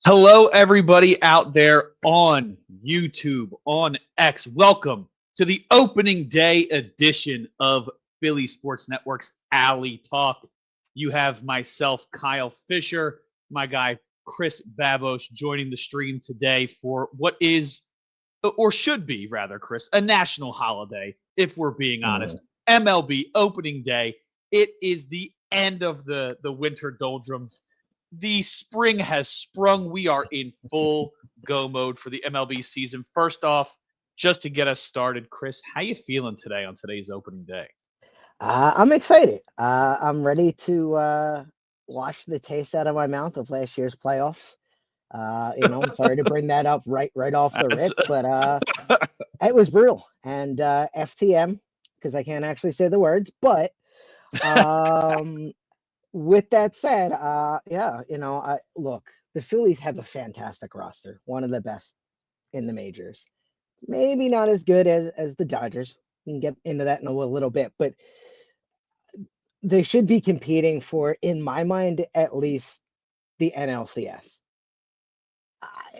Hello, everybody out there on YouTube, on X. Welcome to the opening day edition of Philly Sports Network's Alley Talk. You have myself, Kyle Fisher, my guy, Chris Babos, joining the stream today for what is, or should be rather, Chris, a national holiday, if we're being Mm. honest. MLB opening day. It is the end of the winter doldrums. The spring has sprung. We are in full go mode for the MLB season. First off, just to get us started, Chris, how you feeling today on today's opening day? I'm excited. I'm ready to wash the taste out of my mouth of last year's playoffs. I'm sorry to bring that up right off the That's rip, but it was brutal. And FTM, because I can't actually say the words. But um, with that said, look, the Phillies have a fantastic roster, one of the best in the majors. Maybe not as good as the Dodgers. We can get into that in a little bit, but they should be competing for, in my mind, at least the NLCS.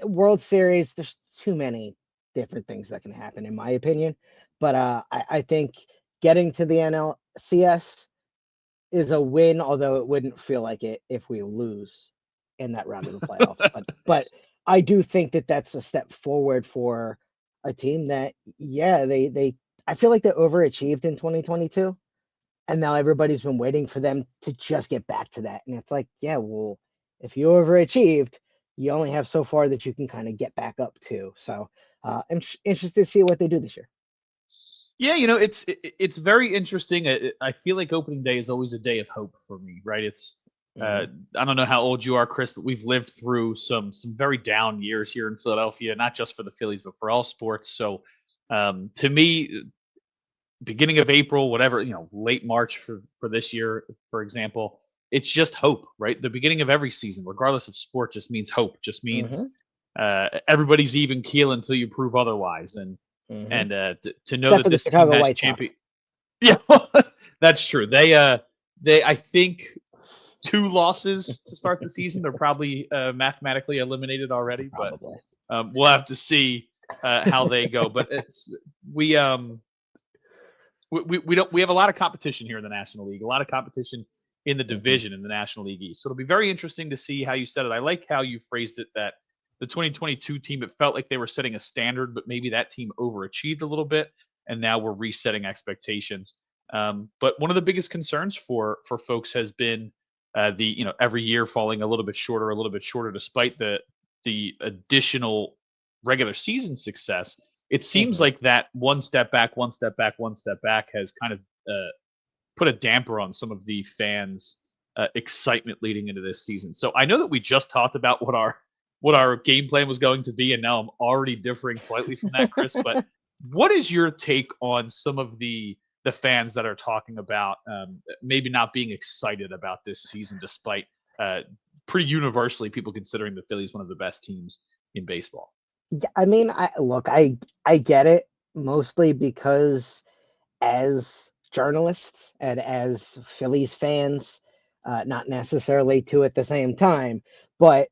World Series, there's too many different things that can happen, in my opinion. But I think getting to the NLCS is a win, although it wouldn't feel like it if we lose in that round of the playoffs. But I do think that that's a step forward for a team that, yeah, they I feel like they overachieved in 2022. And now everybody's been waiting for them to just get back to that. And it's like, yeah, well, if you overachieved, you only have so far that you can kind of get back up to. So I'm interested to see what they do this year. Yeah, it's very interesting. I feel like opening day is always a day of hope for me, right? It's Hmm. I don't know how old you are, Chris, but we've lived through some very down years here in Philadelphia, not just for the Phillies, but for all sports. So to me, beginning of April, whatever, late March for this year, for example, it's just hope, right? The beginning of every season, regardless of sport, just means hope. Just means Hmm. everybody's even keel until you prove otherwise, and Hmm. to know Except that for the this team Chicago has White champion. Sox. Yeah, that's true. They I think two losses to start the season. They're probably mathematically eliminated already, but Probably. we'll have to see how they go. But we um we don't we have a lot of competition here in the National League, a lot of competition in the Hmm. division in the National League East. So it'll be very interesting to see how you said it. I like how you phrased it that the 2022 team, it felt like they were setting a standard, but maybe that team overachieved a little bit, and now we're resetting expectations. But one of the biggest concerns for folks has been the every year falling a little bit shorter, despite the additional regular season success. It seems Hmm. like that one step back, one step back, one step back has kind of uh, put a damper on some of the fans' excitement leading into this season. So I know that we just talked about what our game plan was going to be, and now I'm already differing slightly from that, Chris. But what is your take on some of the fans that are talking about maybe not being excited about this season, despite pretty universally people considering the Phillies one of the best teams in baseball? Yeah, I mean, I get it mostly because as journalists and as Phillies fans, not necessarily two at the same time, but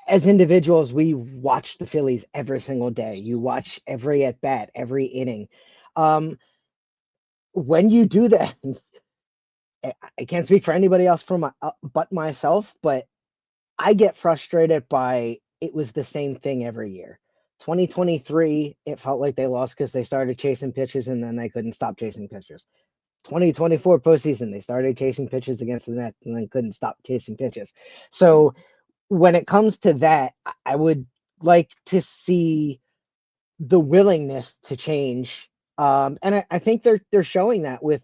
as individuals, we watch the Phillies every single day. You watch every at bat, every inning. Um, when you do that, I can't speak for anybody else but myself, but I get frustrated by it was the same thing every year. 2023, it felt like they lost because they started chasing pitches and then they couldn't stop chasing pitches. 2024 postseason, they started chasing pitches against the Nets and then couldn't stop chasing pitches. So when it comes to that, I would like to see the willingness to change. And I think they're showing that with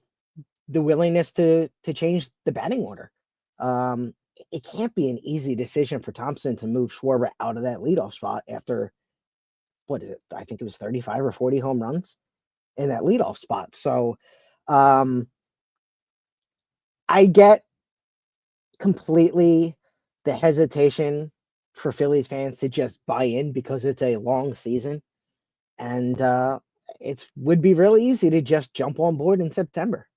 the willingness to change the batting order. Um, it can't be an easy decision for Thompson to move Schwarber out of that leadoff spot after what is it? I think it was 35 or 40 home runs in that leadoff spot. So um, I get completely the hesitation for Phillies fans to just buy in because it's a long season, and it would be really easy to just jump on board in September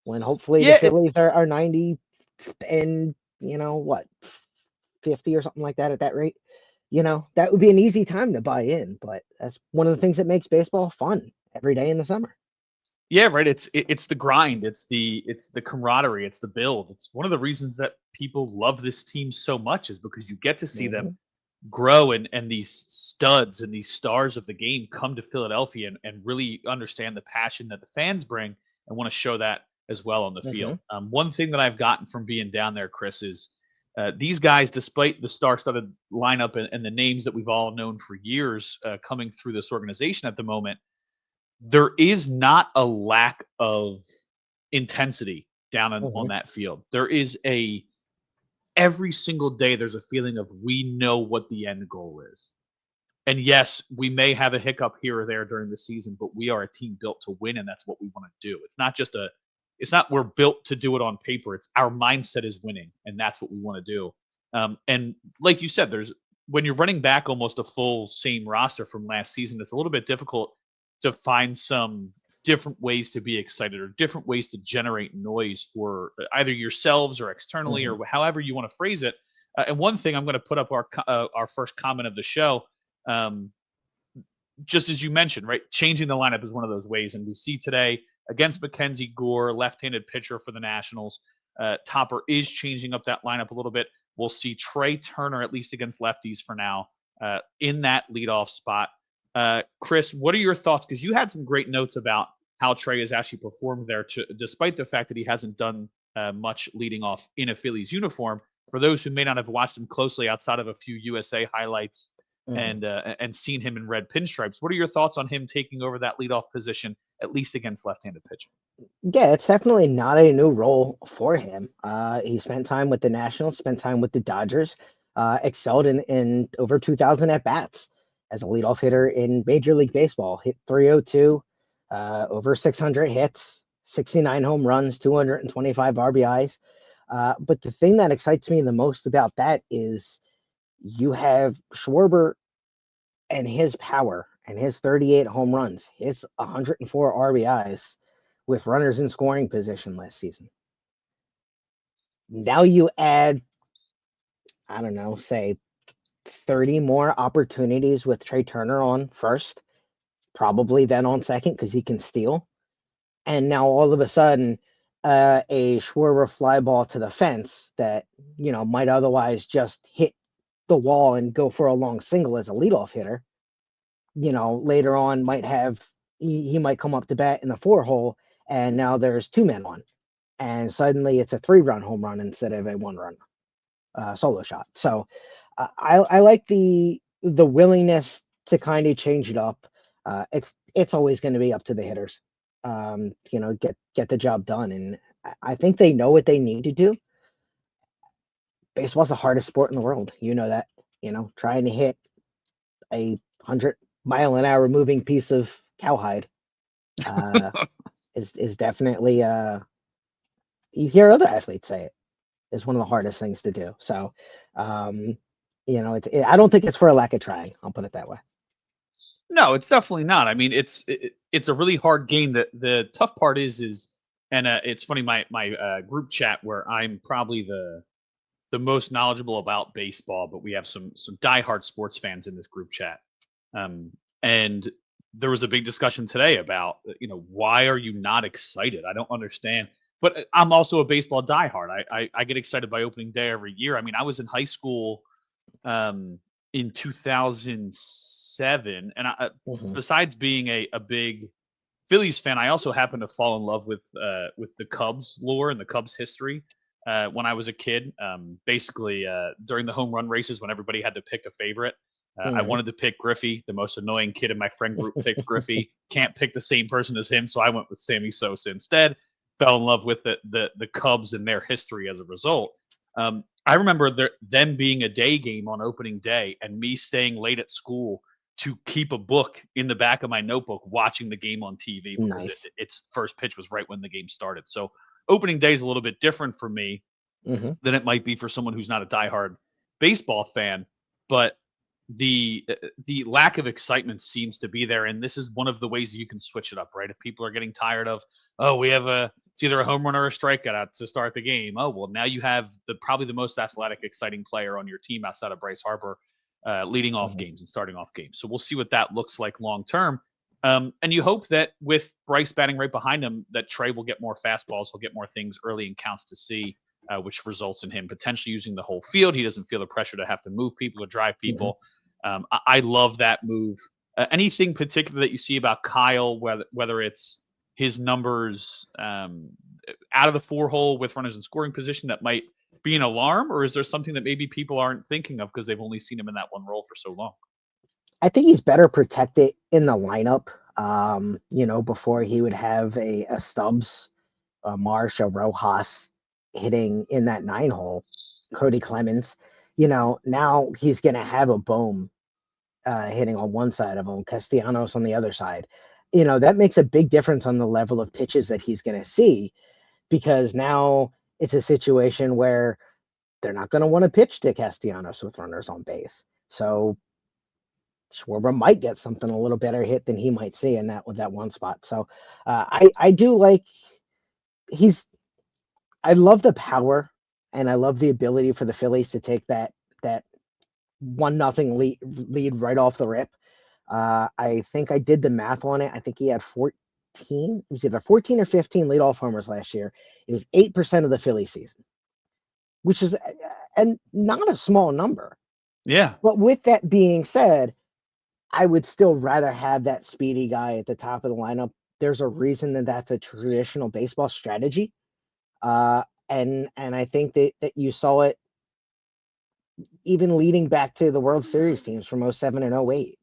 when hopefully the Yeah, Phillies are 90 and what, 50 or something like that at that rate. That would be an easy time to buy in, but that's one of the things that makes baseball fun every day in the summer. Yeah, right. It's the grind. It's the camaraderie. It's the build. It's one of the reasons that people love this team so much is because you get to see them Hmm. grow and these studs and these stars of the game come to Philadelphia and really understand the passion that the fans bring and want to show that as well on the Hmm. field. One thing that I've gotten from being down there, Chris, is these guys, despite the star-studded lineup and the names that we've all known for years coming through this organization at the moment, there is not a lack of intensity down on Hmm. that field. There is a every single day there's a feeling of we know what the end goal is. And yes, we may have a hiccup here or there during the season, but we are a team built to win, and that's what we want to do. It's not we're built to do it on paper. It's our mindset is winning, and that's what we want to do. And like you said, there's when you're running back almost a full same roster from last season, it's a little bit difficult to find some different ways to be excited or different ways to generate noise for either yourselves or externally Hmm. or however you want to phrase it. And one thing I'm going to put up our first comment of the show. Um, just as you mentioned, right? Changing the lineup is one of those ways, and we see today against Mackenzie Gore, left-handed pitcher for the Nationals. Topper is changing up that lineup a little bit. We'll see Trey Turner, at least against lefties for now, in that leadoff spot. Chris, what are your thoughts? Because you had some great notes about how Trey has actually performed there, despite the fact that he hasn't done much leading off in a Phillies uniform. For those who may not have watched him closely outside of a few USA highlights Hmm. and seen him in red pinstripes, what are your thoughts on him taking over that leadoff position, at least against left-handed pitching? Yeah, it's definitely not a new role for him. He spent time with the Nationals, spent time with the Dodgers, excelled in over 2,000 at bats as a leadoff hitter in Major League Baseball. Hit 302, over 600 hits, 69 home runs, 225 RBIs. But the thing that excites me the most about that is you have Schwarber and his power and his 38 home runs, his 104 RBIs with runners in scoring position last season. Now you add, I don't know, say 30 more opportunities with Trey Turner on first, probably then on second because he can steal. And now all of a sudden, a Schwarber fly ball to the fence that, might otherwise just hit the wall and go for a long single as a leadoff hitter, later on might have he might come up to bat in the 4 hole, and now there's 2 men on, and suddenly it's a 3-run home run instead of a 1-run solo shot. So I like the willingness to kind of change it up. It's always going to be up to the hitters, get the job done, and I think they know what they need to do. Baseball's the hardest sport in the world. You know that. Trying to hit a 100-mile-an-hour moving piece of cowhide uh, is definitely you hear other athletes say it is one of the hardest things to do. So, um, I don't think it's for a lack of trying. I'll put it that way. No, it's definitely not. I mean, it's a really hard game. The tough part is, and it's funny. My group chat where I'm probably the most knowledgeable about baseball, but we have some diehard sports fans in this group chat. And there was a big discussion today about why are you not excited? I don't understand. But I'm also a baseball diehard. I get excited by opening day every year. I mean, I was in high school um, in 2007, and Hmm. besides being a big Phillies fan, I also happened to fall in love with the Cubs lore and the Cubs history when I was a kid. Basically, during the home run races, when everybody had to pick a favorite, I Hmm. wanted to pick Griffey. The most annoying kid in my friend group picked Griffey. Can't pick the same person as him, so I went with Sammy Sosa instead. Fell in love with the Cubs and their history as a result. I remember them being a day game on opening day, and me staying late at school to keep a book in the back of my notebook watching the game on TV because Nice. its first pitch was right when the game started. So opening day is a little bit different for me Hmm. than it might be for someone who's not a diehard baseball fan, but the lack of excitement seems to be there, and this is one of the ways you can switch it up, right? If people are getting tired of, oh, we have It's either a home run or a strikeout to start the game. Oh, well, now you have probably the most athletic, exciting player on your team outside of Bryce Harper, leading off games and starting off games. So we'll see what that looks like long term. And you hope that with Bryce batting right behind him, that Trey will get more fastballs, he'll get more things early in counts to see, which results in him potentially using the whole field. He doesn't feel the pressure to have to move people or drive people. I love that move. Anything particular that you see about Kyle, whether it's his numbers out of the 4-hole with runners in scoring position that might be an alarm, or is there something that maybe people aren't thinking of because they've only seen him in that one role for so long? I think he's better protected in the lineup. Before he would have a Stubbs, a Marsh, a Rojas hitting in that 9-hole, Cody Clemens. Now he's going to have a Bohm hitting on one side of him, Castellanos on the other side. That makes a big difference on the level of pitches that he's going to see, because now it's a situation where they're not going to want to pitch to Castellanos with runners on base. So Schwarber might get something a little better hit than he might see in that with that one spot. So I do like I love the power, and I love the ability for the Phillies to take that 1-0 lead right off the rip. I think I did the math on it. I think he had 14. It was either 14 or 15 leadoff homers last year. It was 8% of the Philly season, which is and not a small number. Yeah. But with that being said, I would still rather have that speedy guy at the top of the lineup. There's a reason that that's a traditional baseball strategy. And I think that you saw it even leading back to the World Series teams from 07 and 08.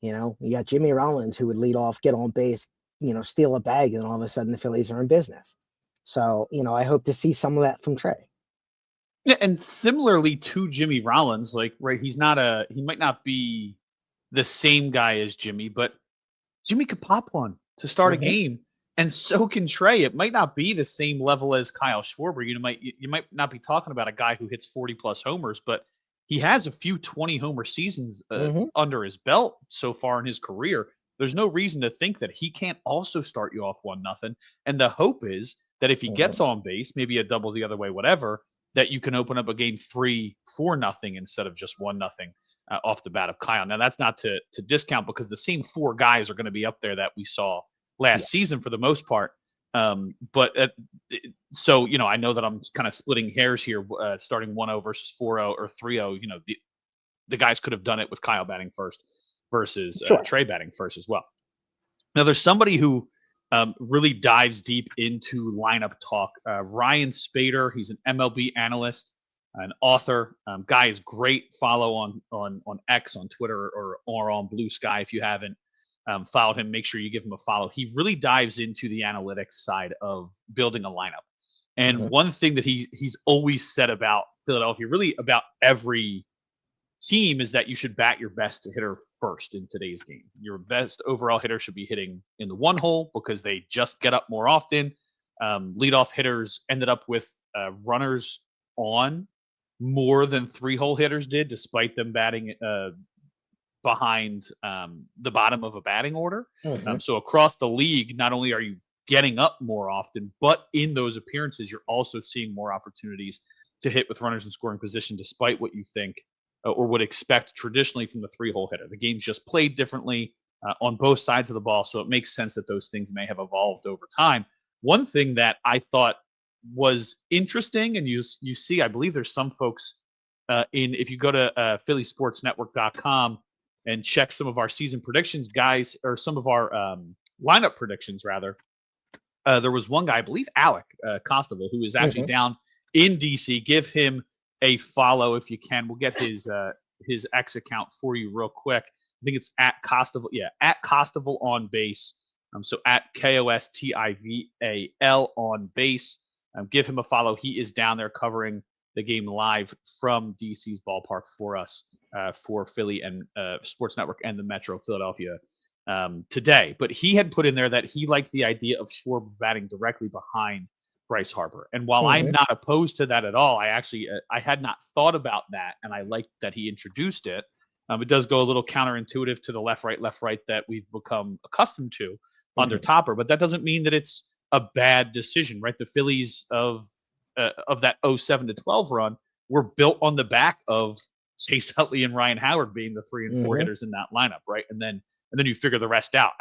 You got Jimmy Rollins, who would lead off, get on base, steal a bag, and all of a sudden the Phillies are in business. So, I hope to see some of that from Trey. Yeah, and similarly to Jimmy Rollins, right, he might not be the same guy as Jimmy, but Jimmy could pop one to start a game, and so can Trey. It might not be the same level as Kyle Schwarber. You might not be talking about a guy who hits 40 plus homers, but he has a few 20 homer seasons under his belt so far in his career. There's no reason to think that he can't also start you off 1-0. And the hope is that if he gets on base, maybe a double the other way, whatever, that you can open up a game 3-4-0 instead of just 1-0 off the bat of Kyle. Now, that's not to discount, because the same 4 guys are going to be up there that we saw last season for the most part. So, I know that I'm kind of splitting hairs here, starting 1-0 versus 4-0 or 3-0. The guys could have done it with Kyle batting first versus Trey batting first as well. Now, there's somebody who really dives deep into lineup talk. Ryan Spader, he's an MLB analyst, an author. Guy is great. Follow on X, on Twitter, or on Blue Sky. If you haven't followed him, make sure you give him a follow. He really dives into the analytics side of building a lineup. And one thing that he's always said about Philadelphia, really about every team, is that you should bat your best hitter first in today's game. Your best overall hitter should be hitting in the 1-hole because they just get up more often. Leadoff hitters ended up with runners on more than 3-hole hitters did, despite them batting behind the bottom of a batting order. So across the league, not only are you getting up more often, but in those appearances, you're also seeing more opportunities to hit with runners in scoring position, despite what you think or would expect traditionally from the 3-hole hitter. The game's just played differently on both sides of the ball, so it makes sense that those things may have evolved over time. One thing that I thought was interesting, and you see, I believe there's some folks if you go to phillysportsnetwork.com and check some of our season predictions, guys, or some of our lineup predictions, rather. There was one guy, I believe Alec Constable, who is actually down in DC. Give him a follow if you can. We'll get his X account for you real quick. I think it's at Constable. Yeah, at Constable on base. So at KOSTIVAL on base. Give him a follow. He is down there covering the game live from DC's ballpark for us, for Philly and Sports Network and the Metro Philadelphia today. But he had put in there that he liked the idea of Schwarber batting directly behind Bryce Harper. And while I'm not opposed to that at all, I actually I had not thought about that, and I liked that he introduced it. It does go a little counterintuitive to the left right that we've become accustomed to under Topper, but that doesn't mean that it's a bad decision, right? The Phillies of that 07 to 12 run were built on the back of Chase Utley and Ryan Howard being the 3 and 4 Mm-hmm. hitters in that lineup, right? And then you figure the rest out.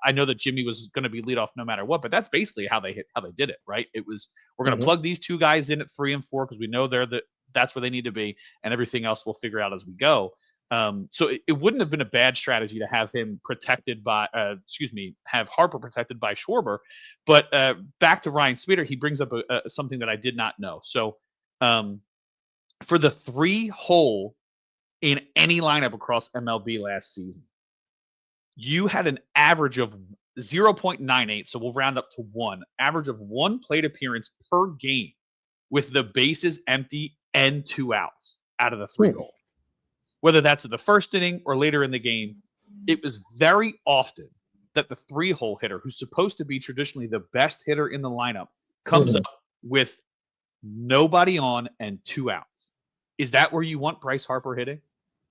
I know that Jimmy was going to be leadoff no matter what, but that's basically how they did it, right? It was, we're going to Mm-hmm. plug these two guys in at 3 and 4 because we know that's where they need to be, and everything else we'll figure out as we go. So it wouldn't have been a bad strategy to have him protected by, have Harper protected by Schwarber. But back to Ryan Smeater, he brings up something that I did not know. So for the 3-hole in any lineup across MLB last season, you had an average of 0.98, so we'll round up to 1, average of 1 plate appearance per game with the bases empty and 2 outs out of the 3-hole. Whether that's at the first inning or later in the game, it was very often that the 3-hole hitter, who's supposed to be traditionally the best hitter in the lineup, comes up with nobody on and 2 outs. Is that where you want Bryce Harper hitting?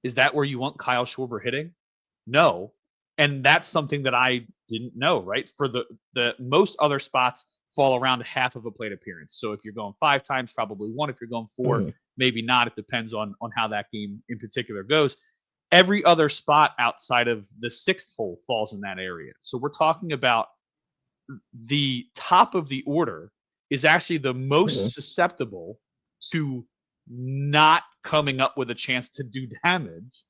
Is that where you want Kyle Schwarber hitting? No. And that's something that I didn't know, right? For the most other spots fall around half of a plate appearance. So if you're going 5 times, probably 1. If you're going 4, maybe not. It depends on how that game in particular goes. Every other spot outside of the 6th hole falls in that area. So we're talking about the top of the order is actually the most susceptible to not coming up with a chance to do damage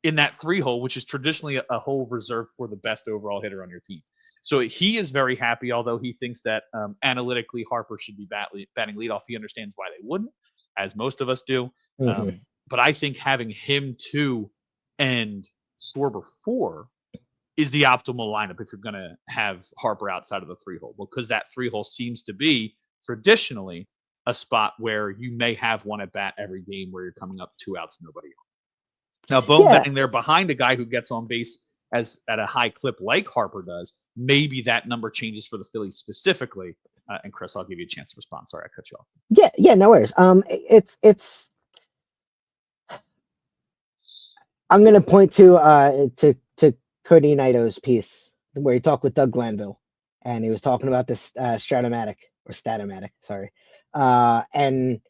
in that 3-hole, which is traditionally a hole reserved for the best overall hitter on your team. So he is very happy, although he thinks that analytically Harper should be batting leadoff. He understands why they wouldn't, as most of us do. But I think having him 2 and Schwarber 4 is the optimal lineup if you're going to have Harper outside of the 3-hole, because that 3-hole seems to be traditionally a spot where you may have one at bat every game where you're coming up 2 outs, nobody on. Now, bone batting there behind a guy who gets on base at a high clip like Harper does, maybe that number changes for the Phillies specifically. And Chris, I'll give you a chance to respond. Sorry, I cut you off. Yeah, no worries. It's. I'm going to point to Cody Naito's piece where he talked with Doug Glanville, and he was talking about this Statomatic, sorry. And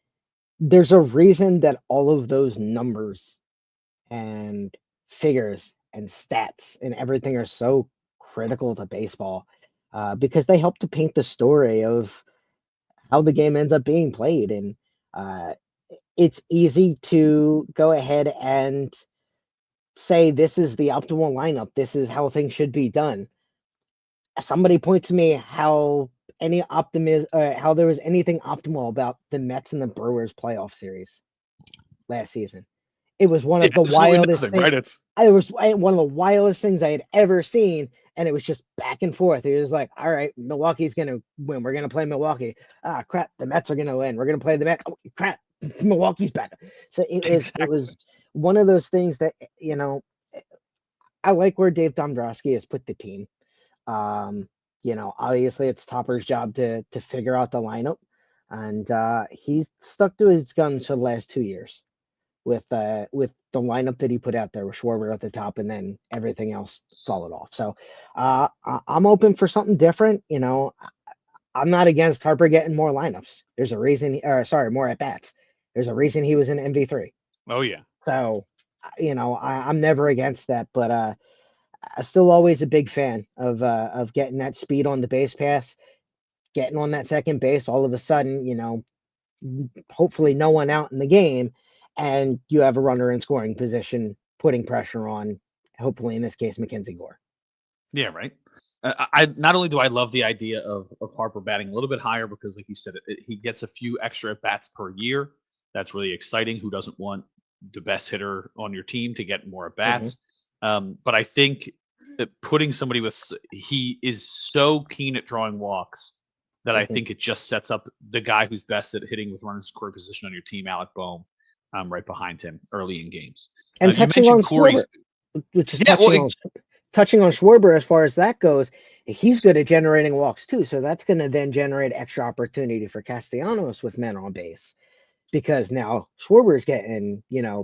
there's a reason that all of those numbers and figures and stats and everything are so critical to baseball, because they help to paint the story of how the game ends up being played. And it's easy to go ahead and say this is the optimal lineup, this is how things should be done. Somebody point to me how how there was anything optimal about the Mets and the Brewers playoff series last season. It was one of the wildest things. Right? It was one of the wildest things I had ever seen, and it was just back and forth. It was like, all right, Milwaukee's going to win. We're going to play Milwaukee. Ah, crap, the Mets are going to win. We're going to play the Mets. Oh, crap, Milwaukee's better. So it was one of those things that, I like where Dave Dombrowski has put the team. Obviously it's Topper's job to figure out the lineup, and he's stuck to his guns for the last 2 years with the lineup that he put out there with Schwarber at the top, and then everything else followed off. So I'm open for something different. I'm not against Harper getting more lineups. There's a reason, more at bats. There's a reason he was in MV3. Oh yeah. So, I'm never against that, but I'm still always a big fan of getting that speed on the base pass, getting on that second base. All of a sudden, hopefully no one out in the game, and you have a runner in scoring position, putting pressure on, hopefully in this case, Mackenzie Gore. Yeah, right. I not only do I love the idea of Harper batting a little bit higher, because like you said, he gets a few extra at bats per year. That's really exciting. Who doesn't want the best hitter on your team to get more at bats? But I think that putting somebody he is so keen at drawing walks that I think it just sets up the guy who's best at hitting with runners in scoring position on your team, Alec Boehm, right behind him early in games. And touching on Schwarber, touching on Schwarber as far as that goes, he's good at generating walks too. So that's going to then generate extra opportunity for Castellanos with men on base, because now Schwarber's getting,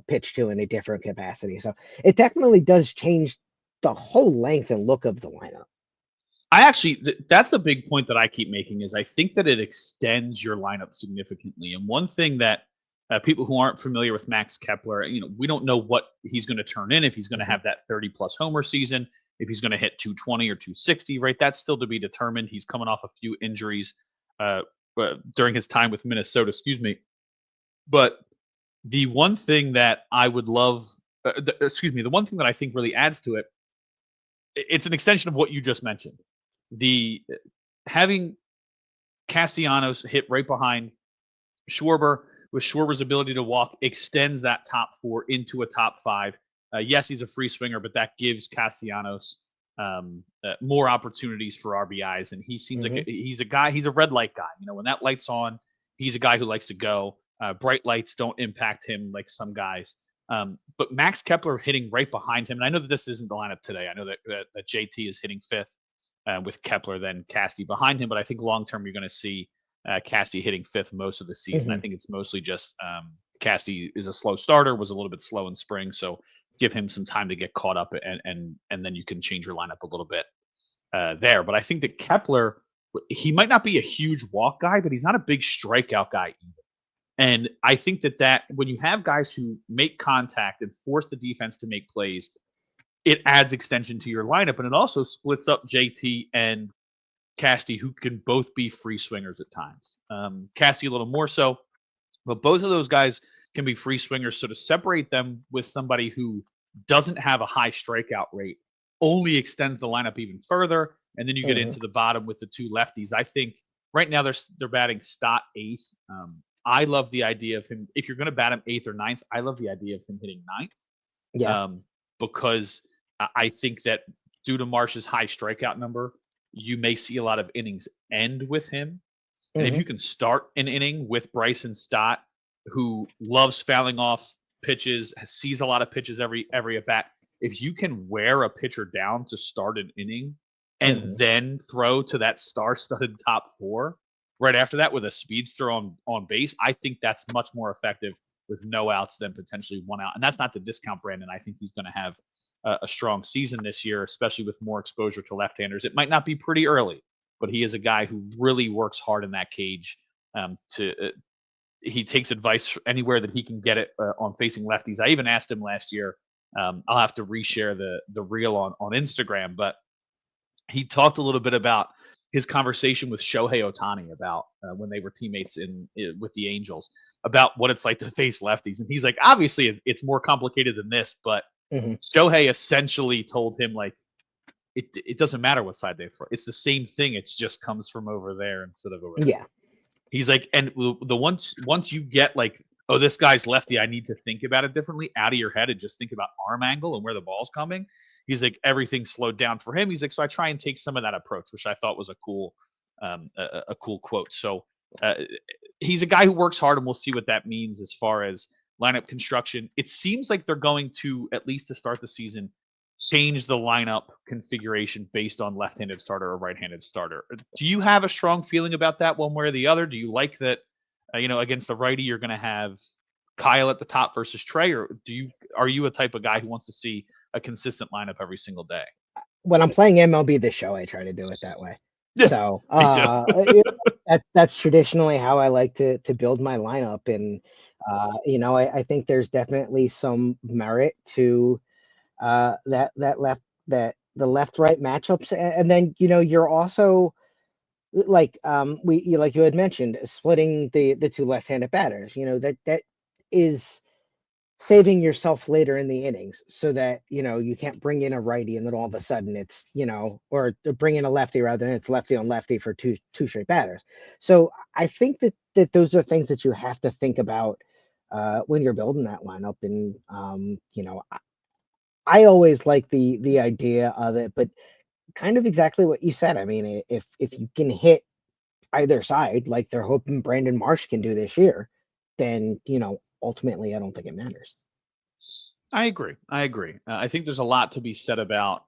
pitched to in a different capacity. So it definitely does change the whole length and look of the lineup. I actually that's a big point that I keep making is I think that it extends your lineup significantly. And one thing that people who aren't familiar with Max Kepler, we don't know what he's going to turn in if he's going to Mhm. have that 30 plus homer season, if he's going to hit 220 or 260, right? That's still to be determined. He's coming off a few injuries uh, during his time with Minnesota, excuse me. But the one thing that I would love, excuse me, the one thing that I think really adds to it, it's an extension of what you just mentioned. The having Castellanos hit right behind Schwarber, with Schwarber's ability to walk, extends that top four into a top five. Yes, he's a free swinger, but that gives Castellanos more opportunities for RBIs. And he seems like Mhm. he's a guy, he's a red light guy. When that light's on, he's a guy who likes to go. Bright lights don't impact him like some guys. But Max Kepler hitting right behind him, and I know that this isn't the lineup today. I know that JT is hitting fifth with Kepler, then Casty behind him. But I think long term, you're going to see Casty hitting fifth most of the season. I Mhm. think it's mostly just Casty is a slow starter, was a little bit slow in spring, so give him some time to get caught up, and then you can change your lineup a little bit there. But I think that Kepler, he might not be a huge walk guy, but he's not a big strikeout guy either. And I think that when you have guys who make contact and force the defense to make plays, it adds extension to your lineup, and it also splits up JT and Casty, who can both be free swingers at times. Casty a little more so, but both of those guys can be free swingers. So to separate them with somebody who doesn't have a high strikeout rate only extends the lineup even further. And then you get Mhm. into the bottom with the two lefties. I think right now they're batting Stott eighth. I love the idea of him. If you're going to bat him eighth or ninth, I love the idea of him hitting ninth Yeah. um, because I think that due to Marsh's high strikeout number, you may see a lot of innings end with him. And if Mhm. you can start an inning with Bryson Stott, who loves fouling off pitches, sees a lot of pitches every at bat, if you can wear a pitcher down to start an inning and Mhm. then throw to that star-studded top four right after that with a speedster on base, I think that's much more effective with no outs than potentially one out. And that's not to discount Brandon. I think he's going to have a strong season this year, especially with more exposure to left-handers. It might not be pretty early, but he is a guy who really works hard in that cage. He takes advice anywhere that he can get it on facing lefties. I even asked him last year. I'll have to reshare the reel on Instagram, but he talked a little bit about his conversation with Shohei Ohtani about when they were teammates with the Angels about what it's like to face lefties, and he's like, obviously it's more complicated than this, but Mhm. Shohei essentially told him like it doesn't matter what side they throw. It's the same thing. It just comes from over there instead of over there. Yeah. He's like, and the once you get like, oh, this guy's lefty, I need to think about it differently out of your head and just think about arm angle and where the ball's coming. He's like, everything's slowed down for him. He's like, so I try and take some of that approach, which I thought was a cool quote. So uh, he's a guy who works hard, and we'll see what that means as far as lineup construction. It seems like they're going to, at least to start the season, change the lineup configuration based on left-handed starter or right-handed starter. Do you have a strong feeling about that one way or the other? Do you like that, against the righty, you're going to have Kyle at the top versus Trey, or are you a type of guy who wants to see a consistent lineup every single day? When I'm playing MLB The Show, I try to do it that way. Yeah, So me too. that's traditionally how I like to build my lineup, and I think there's definitely some merit to that the left right matchups, and then you're also like like you had mentioned, splitting the two left-handed batters. That is saving yourself later in the innings so that you can't bring in a righty and then all of a sudden it's or to bring in a lefty rather than it's lefty on lefty for two straight batters. So I think that those are things that you have to think about when you're building that lineup. And I always like the idea of it, but kind of exactly what you said. I mean, if you can hit either side like they're hoping Brandon Marsh can do this year, then ultimately I don't think it matters. I agree. I agree. I think there's a lot to be said about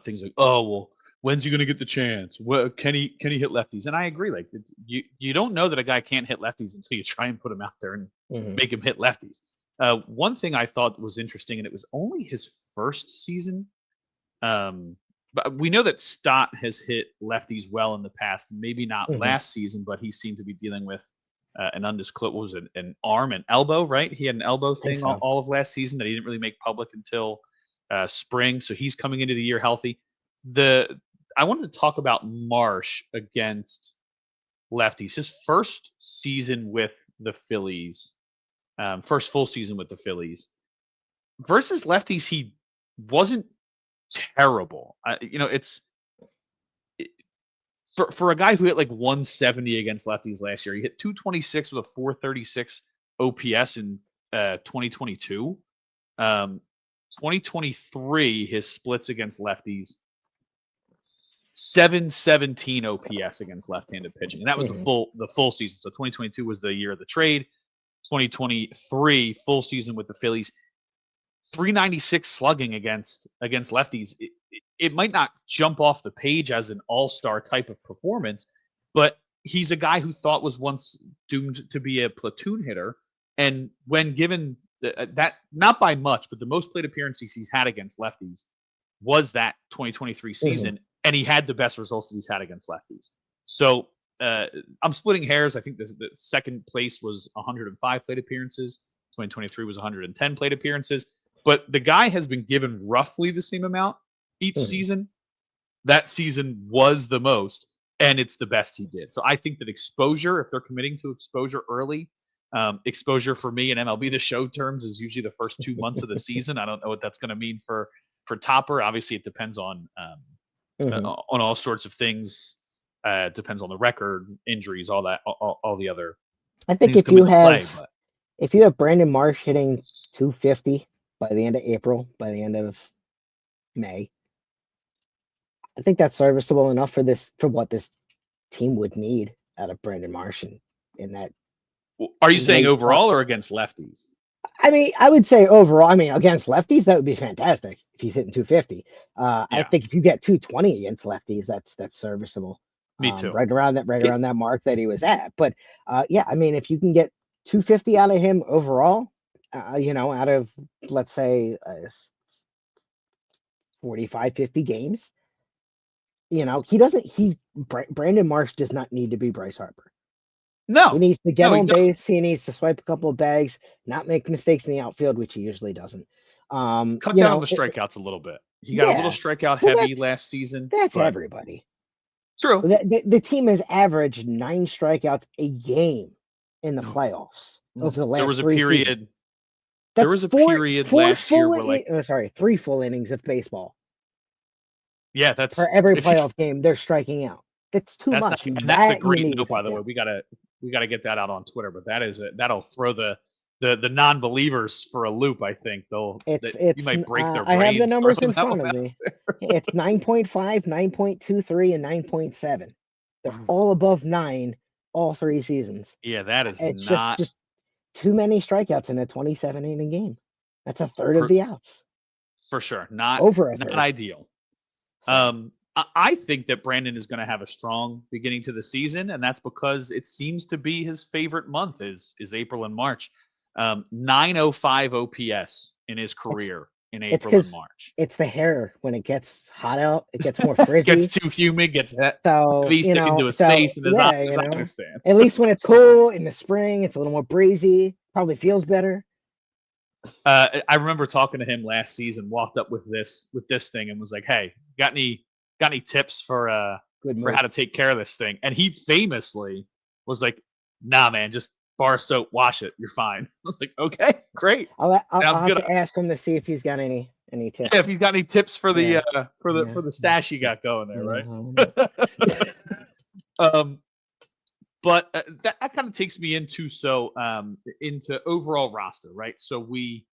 things like, oh well, when's he going to get the chance? What can he hit lefties? And I agree. Like you don't know that a guy can't hit lefties until you try and put him out there and Hmm. make him hit lefties. One thing I thought was interesting, and it was only his first season. Um, but we know that Stott has hit lefties well in the past. Maybe not Mhm. last season, but he seemed to be dealing with an undisclosed, what was it, an arm and elbow, right? He had an elbow I think thing so. all of last season that he didn't really make public until spring. So he's coming into the year healthy. The I wanted to talk about Marsh against lefties. His first season with the Phillies, first full season with the Phillies versus lefties, he wasn't terrible. It's for a guy who hit like 170 against lefties last year. He hit 226 with a 436 OPS in 2022. 2023, his splits against lefties 717 OPS against left-handed pitching, and that was Mhm. the full season. So 2022 was the year of the trade. 2023 full season with the Phillies, 396 slugging against lefties. It might not jump off the page as an all-star type of performance, but he's a guy who thought was once doomed to be a platoon hitter, and when given that, not by much, but the most plate appearances he's had against lefties was that 2023 Mhm. season, and he had the best results that he's had against lefties. So I'm splitting hairs. I think the second place was 105 plate appearances. 2023 was 110 plate appearances. But the guy has been given roughly the same amount each Mhm. season. That season was the most, and it's the best he did. So I think that exposure, if they're committing to exposure early, exposure for me in MLB The Show terms is usually the first 2 months of the season. I don't know what that's going to mean for Topper. Obviously, it depends Mhm. on all sorts of things. Depends on the record, injuries, all that, all the other I think things come into play. But if you have Brandon Marsh hitting 250 by the end of April, by the end of May, I think that's serviceable enough for what this team would need out of Brandon Marsh in that are you saying late. overall or against lefties? I mean, I would say overall. I mean, against lefties, that would be fantastic if he's hitting 250. I Yeah, think if you get 220 against lefties, that's serviceable. me too. Right It, around that mark that he was at. But yeah, I mean, if you can get 250 out of him overall, out of let's say 45, 50 games, he doesn't. Brandon Marsh does not need to be Bryce Harper. He no, needs to get no, he on doesn't. base. He needs to swipe a couple of bags, not make mistakes in the outfield, which he usually doesn't. Cut down on the strikeouts a little bit. He got a little Yeah. strikeout Well, heavy last season, that's but everybody. true. The team has averaged 9 strikeouts a game in the playoffs over the There last was a 3 seasons. period. There That's was a period last year where, like, 3 full innings of baseball yeah, per that's every if you playoff game. They're striking out. That's too that's not, much. and that's a That you great need to note, by cut the way. down. We gotta get that out on Twitter. But that'll throw the non-believers for a loop. I think you might break their I have the brains numbers throwing in that front one of out. me. It's 9.5, 9.23, and 9.7. They're all above 9 all 3 seasons. Yeah, that is It's just not just too many strikeouts in a 27 inning game. That's a third of for, the outs. for sure not Over a not third. ideal. So I think that Brandon is going to have a strong beginning to the season, and that's because it seems to be his favorite month is April and March. 905 OPS in his it's career in it's April and because March. it's the hair when it gets hot out, it gets more Gets frizzy. too humid, gets So, heavy sticking to his so face and his eyes. yeah, I understand. at least when it's cool in the spring, it's a little more breezy. Probably feels better. I remember talking to him last season. Walked up with this thing and was like, "Hey, got any tips Good for how move. to take care of this thing?" And he famously was like, "Nah, man, just bar soap, wash it, you're fine." I was like, "Okay, great, I'll sounds have good." to ask him to see if he's got any Yeah, if tips. you got any tips for Yeah, for yeah. the stash you got going there, Uh-huh. right? um, but that kind of takes me into overall roster, right? So we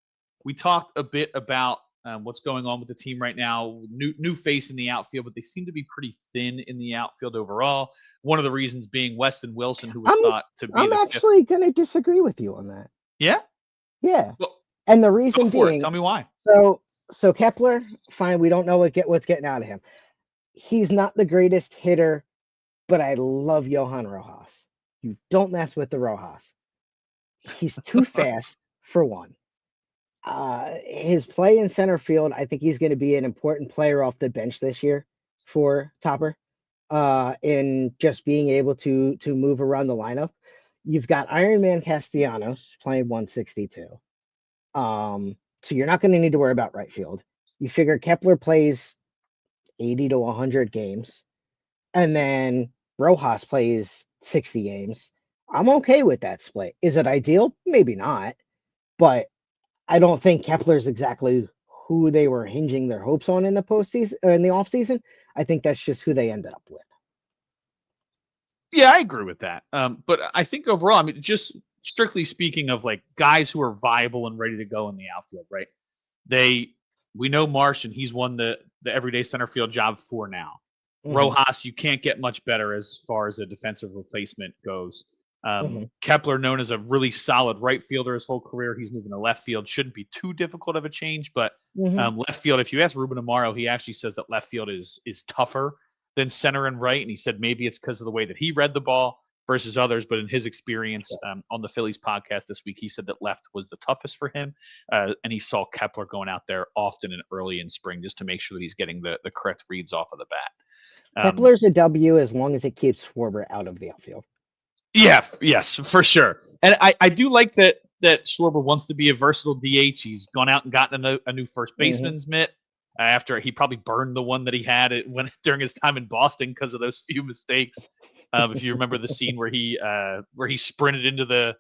talked a bit about what's going on with the team right now. New face in the outfield, but they seem to be pretty thin in the outfield overall. One of the reasons being Weston Wilson, who was I'm thought to be I'm the fifth. actually gonna disagree with you on that. Yeah, Yeah, well, and the go reason for it. being, Tell me why. so so Kepler, fine. We don't know what's getting out of him. He's not the greatest hitter, but I love Johan Rojas. You don't mess with the Rojas. He's too fast for one. His play in center field, I think he's going to be an important player off the bench this year. for Topper in just being able to move around the lineup. You've got Iron Man Castellanos playing 162. So you're not going to need to worry about right field. You figure Kepler plays 80 to 100 games, and then Rojas plays 60 games. I'm okay with that split. Is it ideal? Maybe not, but I don't think Kepler's exactly who they were hinging their hopes on in the postseason or in the offseason. I think that's just who they ended up with. Yeah, I agree with that. But I think overall, I mean, just strictly speaking of like guys who are viable and ready to go in the outfield, right? They We know Marsh and he's won the everyday center field job for now. Mm-hmm, Rojas, you can't get much better as far as a defensive replacement goes. mm-hmm, Kepler, known as a really solid right fielder his whole career, he's moving to left field. Shouldn't be too difficult of a change, but mm-hmm. left field. If you ask Ruben Amaro, he actually says that left field is tougher than center and right, and he said maybe it's because of the way that he read the ball versus others. But in his experience on the Phillies podcast this week, he said that left was the toughest for him, and he saw Kepler going out there often and early in spring just to make sure that he's getting the correct reads off of the bat. Kepler's a W as long as it keeps Schwarber out of the outfield. Yeah, yes, for sure. And I do like that Schwarber wants to be a versatile DH. He's gone out and gotten a new first baseman's mitt after he probably burned the one that he had when during his time in Boston because of those few mistakes. If you remember the scene where he sprinted into the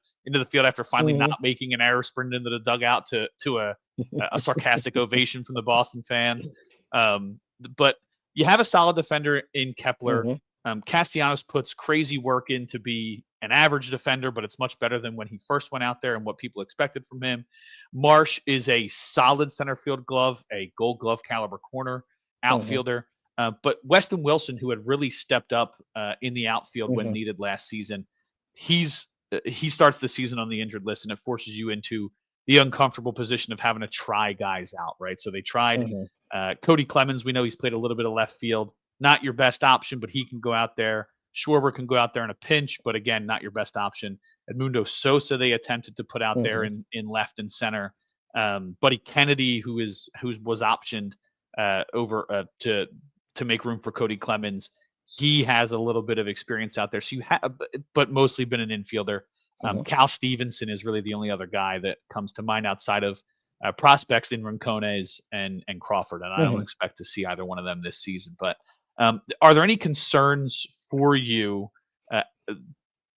field after finally not making an error, sprinted into the dugout to a sarcastic ovation from the Boston fans. But you have a solid defender in Kepler. Castellanos puts crazy work in to be an average defender, but it's much better than when he first went out there and what people expected from him. Marsh is a solid center field glove, a Gold Glove caliber corner outfielder. But Weston Wilson, who had really stepped up in the outfield when needed last season, he starts the season on the injured list, and it forces you into the uncomfortable position of having to try guys out, right? So they tried Cody Clemens. We know he's played a little bit of left field. Not your best option, but he can go out there. Schwarber can go out there in a pinch, but again, not your best option. Edmundo Sosa, they attempted to put out there in left and center. Buddy Kennedy, who was optioned over to make room for Cody Clemens, he has a little bit of experience out there. So you have, but mostly been an infielder. Cal Stevenson is really the only other guy that comes to mind outside of prospects in Rincones and Crawford, and I don't expect to see either one of them this season. But are there any concerns for you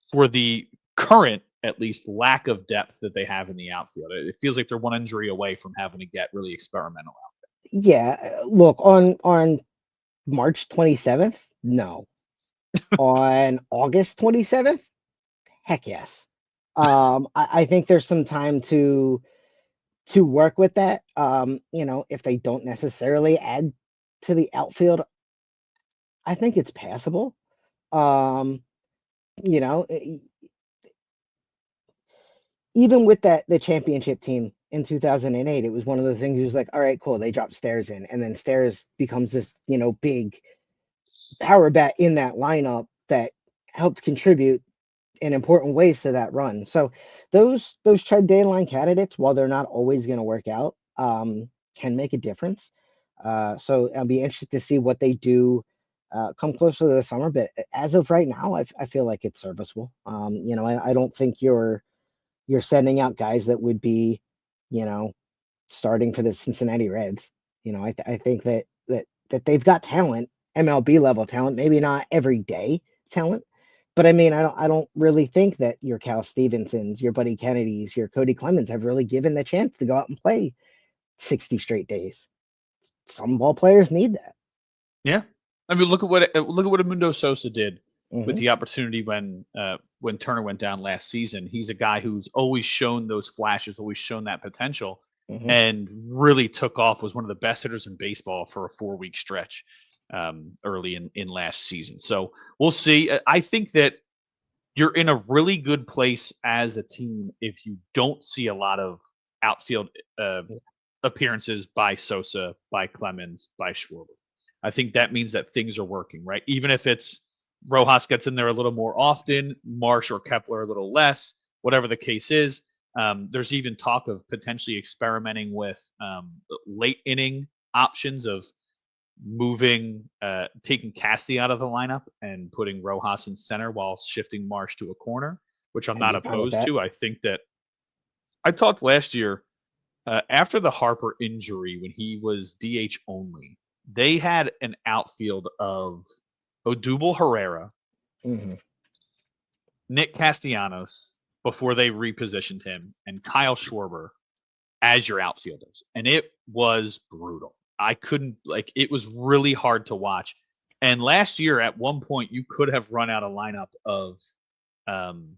for the current, at least, lack of depth that they have in the outfield? It feels like they're one injury away from having to get really experimental out there. Yeah, look, on March 27th, no. On August 27th, heck yes. I think there's some time to work with that. If they don't necessarily add to the outfield, I think it's passable. You know, even with the championship team in 2008, it was one of those things. It was like, all right, cool. They dropped Stairs in, and then Stairs becomes this, big power bat in that lineup that helped contribute in important ways to that run. So those trade deadline candidates, while they're not always going to work out, can make a difference. So I'll be interested to see what they do come closer to the summer. But as of right now, I feel like it's serviceable. I don't think you're sending out guys that would be, starting for the Cincinnati Reds. I think that they've got talent, MLB level talent, maybe not everyday talent. But I mean, I don't really think that your Cal Stevensons, your Buddy Kennedys, your Cody Clemens have really given the chance to go out and play 60 straight days. Some ball players need that. Yeah, I mean, look at what Edmundo Sosa did with the opportunity when Turner went down last season. He's a guy who's always shown those flashes, always shown that potential, and really took off. Was one of the best hitters in baseball for a 4-week stretch early in last season. So we'll see. I think that you're in a really good place as a team if you don't see a lot of outfield appearances by Sosa, by Clemens, by Schwarber. I think that means that things are working, right? Even if it's Rojas gets in there a little more often, Marsh or Kepler a little less, whatever the case is. There's even talk of potentially experimenting with late inning options of taking Casty out of the lineup and putting Rojas in center while shifting Marsh to a corner, which I'm I'd not be fine with opposed that. to. I think that I talked last year after the Harper injury when he was DH only. They had an outfield of Odubel Herrera, Hmm. Nick Castellanos before they repositioned him, and Kyle Schwarber as your outfielders. And it was brutal. I couldn't, like, it was really hard to watch. And last year, at one point, you could have run out a lineup of um,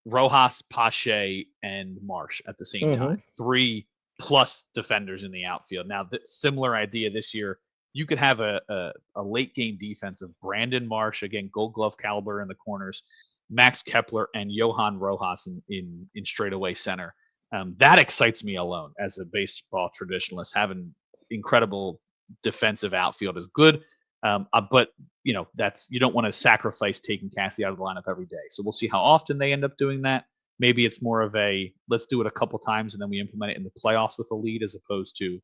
Rojas, Pache, and Marsh at the same Hmm. time. Three plus defenders in the outfield. Now, similar idea this year. You could have a late game defense of Brandon Marsh, again, gold glove caliber in the corners, Max Kepler, and Johan Rojas in straightaway center. That excites me alone as a baseball traditionalist. Having incredible defensive outfield is good. But that's you don't want to sacrifice taking Cassie out of the lineup every day. So we'll see how often they end up doing that. Maybe it's more of a let's do it a couple times and then we implement it in the playoffs with a lead as opposed to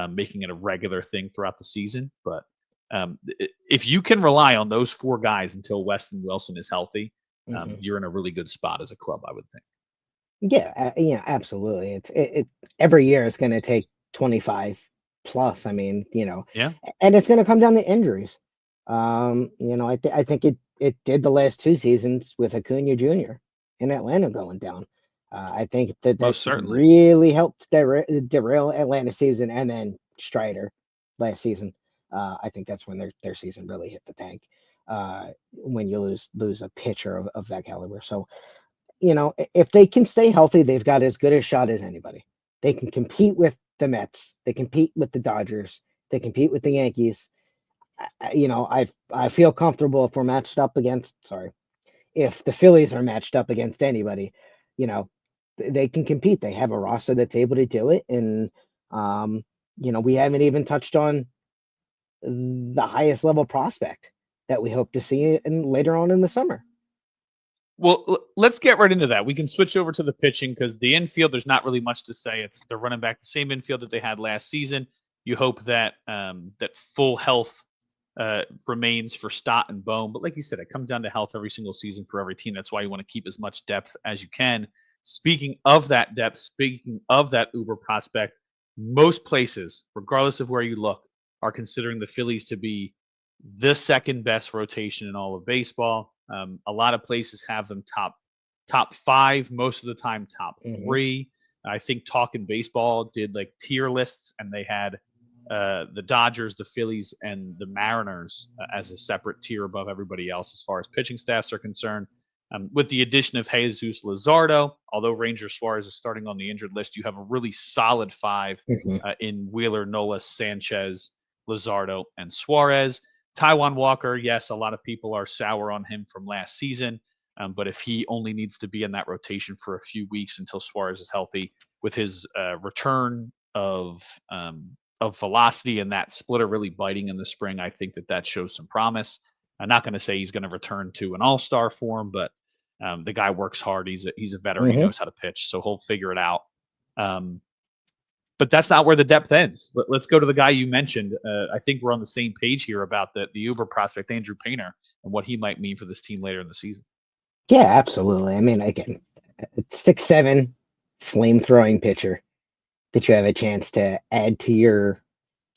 making it a regular thing throughout the season. But if you can rely on those four guys until Weston Wilson is healthy, Hmm. you're in a really good spot as a club, I would think. Yeah, yeah, absolutely. Every year it's going to take 25 plus. I mean, Yeah, and it's going to come down to injuries. I think it did the last two seasons with Acuna Jr. in Atlanta going down. I think that most certainly. really helped derail Atlanta season, and then Strider last season. I think that's when their season really hit the tank. When you lose a pitcher of that caliber. So if they can stay healthy, they've got as good a shot as anybody. They can compete with the Mets. They compete with the Dodgers. They compete with the Yankees. I feel comfortable if we're matched up against. Sorry, if the Phillies are matched up against anybody, you know, they can compete. They have a roster that's able to do it, and um, we haven't even touched on the highest level prospect that we hope to see later on in the summer. Well, let's get right into that. We can switch over to the pitching because the infield, there's not really much to say. They're running back the same infield that they had last season. You hope that that full health remains for Stott and Bone. But like you said, it comes down to health every single season for every team. That's why you want to keep as much depth as you can. Speaking of that depth, speaking of that uber prospect, most places, regardless of where you look, are considering the Phillies to be the second best rotation in all of baseball. A lot of places have them top five, most of the time top Hmm. three. I think Talking Baseball did like tier lists, and they had the Dodgers, the Phillies, and the Mariners as a separate tier above everybody else as far as pitching staffs are concerned. With the addition of Jesus Luzardo, although Ranger Suarez is starting on the injured list, you have a really solid five Hmm. in Wheeler, Nola, Sanchez, Luzardo, and Suarez. Taiwan Walker, yes, a lot of people are sour on him from last season. But if he only needs to be in that rotation for a few weeks until Suarez is healthy, with his return of velocity and that splitter really biting in the spring, I think that shows some promise. I'm not going to say he's going to return to an all-star form, but the guy works hard. He's a veteran. He Hmm. knows how to pitch, so he'll figure it out. Um, but that's not where the depth ends. Let's go to the guy you mentioned. I think we're on the same page here about the Uber prospect Andrew Painter and what he might mean for this team later in the season. Yeah, absolutely. I mean, again, 6'7", flame throwing pitcher that you have a chance to add to your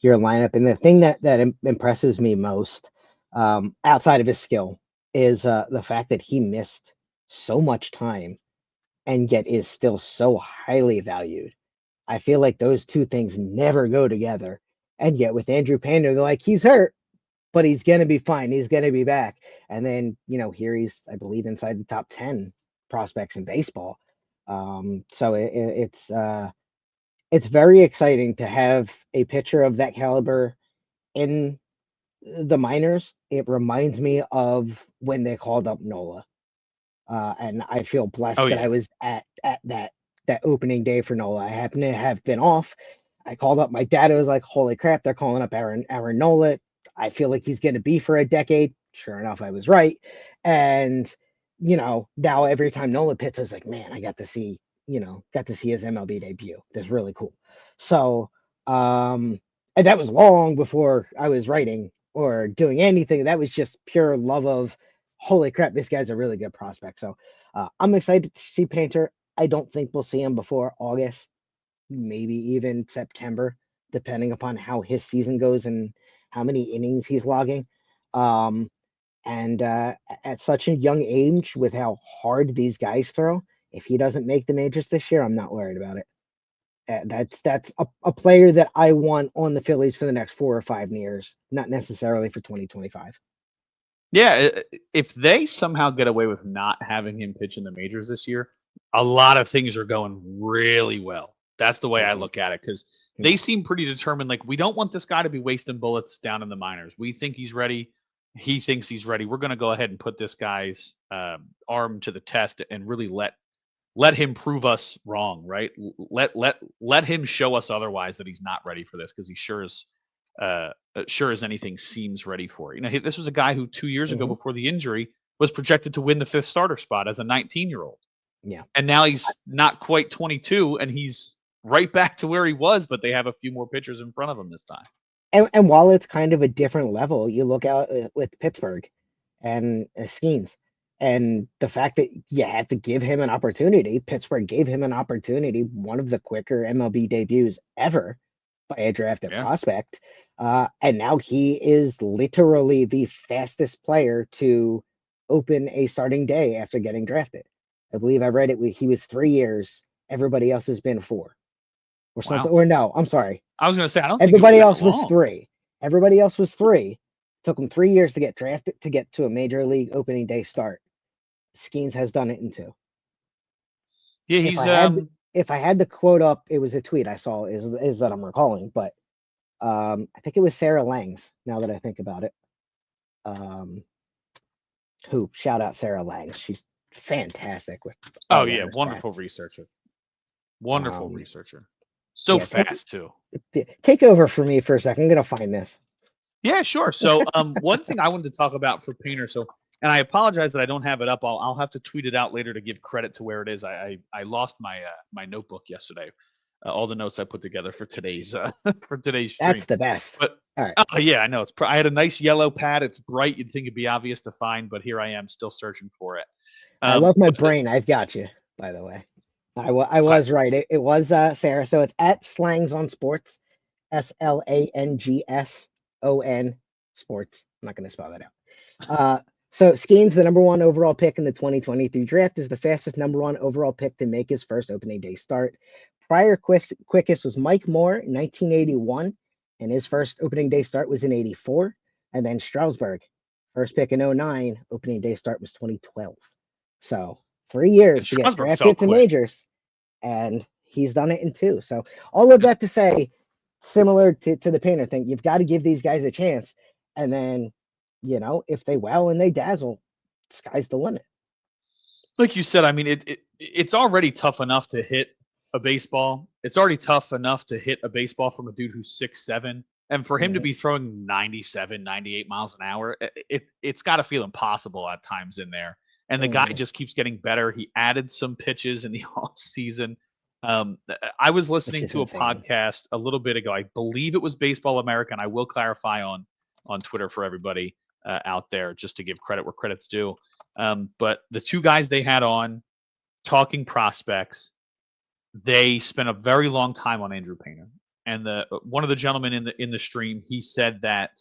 lineup. And the thing that impresses me most, outside of his skill, is the fact that he missed so much time and yet is still so highly valued. I feel like those two things never go together. And yet with Andrew Painter, they're like, he's hurt, but he's gonna be fine. He's gonna be back. And then here he's, I believe, inside the top 10 prospects in baseball. So it's very exciting to have a pitcher of that caliber in the minors. It reminds me of when they called up Nola, and I feel Oh blessed that I yeah. was at that opening day for Nola. I happen to have been off. I called up my dad. I was like, "Holy crap! They're calling up Aaron Nola. I feel like he's going to be for a decade." Sure enough, I was right. And now every time Nola pits, I was like, "Man, I got to see his MLB debut. That's really cool." So, um, And that was long before I was writing or doing anything. That was just pure love of, holy crap, this guy's a really good prospect. So I'm excited to see Painter. I don't think we'll see him before August, maybe even September, depending upon how his season goes and how many innings he's logging. Um, and at such a young age, with how hard these guys throw, if he doesn't make the majors this year, I'm not worried about it. That's a player that I want on the Phillies for the next 4 or 5 years, not necessarily for 2025. Yeah, if they somehow get away with not having him pitch in the majors this year, a lot of things are going really well. That's the way I Mhm. look at it because they Yeah. seem pretty determined. Like, we don't want this guy to be wasting bullets down in the minors. We think he's ready. He thinks he's ready. We're going to go ahead and put this guy's arm to the test and really let him prove us wrong, right? Let him show us otherwise that he's not ready for this because he sure as anything seems ready for it. This was a guy who 2 years ago Hmm. before the injury was projected to win the fifth starter spot as a 19-year-old, Yeah. and now he's not quite 22, and he's right back to where he was. But they have a few more pitchers in front of him this time. And while it's kind of a different level, you look out with Pittsburgh and Skeens, and the fact that you had to give him an opportunity. Pittsburgh gave him an opportunity, one of the quicker MLB debuts ever by a drafted Yeah, prospect. And now he is literally the fastest player to open a starting day after getting drafted. I believe I read it. He was 3 years. Everybody else has been 4 or something. wow. Or no, I'm sorry. I was going to say I don't think it was Everybody that else was long. 3. Everybody else was 3. Took him 3 years to get drafted to get to a major league opening day start. Skeens has done it in 2. Yeah, If he's I had if I had to quote up, it was a tweet I saw is that I'm recalling, but I think it was Sarah Langs. Now that I think about it, um, who shout out Sarah Langs? She's fantastic with oh all of yeah, her wonderful stats. researcher, wonderful Um, researcher, so yeah, fast too. take over for me for a second. I'm gonna find this. Yeah, sure. So, one thing I wanted to talk about for Painter. So, and I apologize that I don't have it up. I'll have to tweet it out later to give credit to where it is. I lost my notebook yesterday. All the notes I put together for today's for today's That's stream. the best. But All right. oh yeah, I know I had a nice yellow pad. It's bright. You'd think it'd be obvious to find, but here I am still searching for it. I love my But brain. I've got you, by the way. I okay, was right. It was Sarah. So it's at Slangs on Sports, SLANGSON Sports. I'm not going to spell that out. Uh, so Skeens, the number 1 overall pick in the 2023 draft, is the fastest number 1 overall pick to make his first opening day start. Prior quickest was Mike Moore in 1981, and his first opening day start was in 84. And then Strasburg, first pick in 09, opening day start was 2012. So 3 years and to get Strasburg fell drafted to quick. majors, and he's done it in 2. So all of that to say, similar to the Painter thing, you've got to give these guys a chance, and then if they well and they dazzle, sky's the limit. Like you said, I mean, it's already tough enough to hit a baseball. It's already tough enough to hit a baseball from a dude who's 6'7", and for him to Mhm. be throwing 97, 98 miles an hour, it's got to feel impossible at times in there. And the guy Mhm. just keeps getting better. He added some pitches in the off season. I was Which listening is to a insane. podcast a little bit ago. I believe it was Baseball America, and I will clarify on Twitter for everybody out there just to give credit where credit's due. But the 2 guys they had on talking prospects, they spent a very long time on Andrew Painter. And the one of the gentlemen in the stream, he said that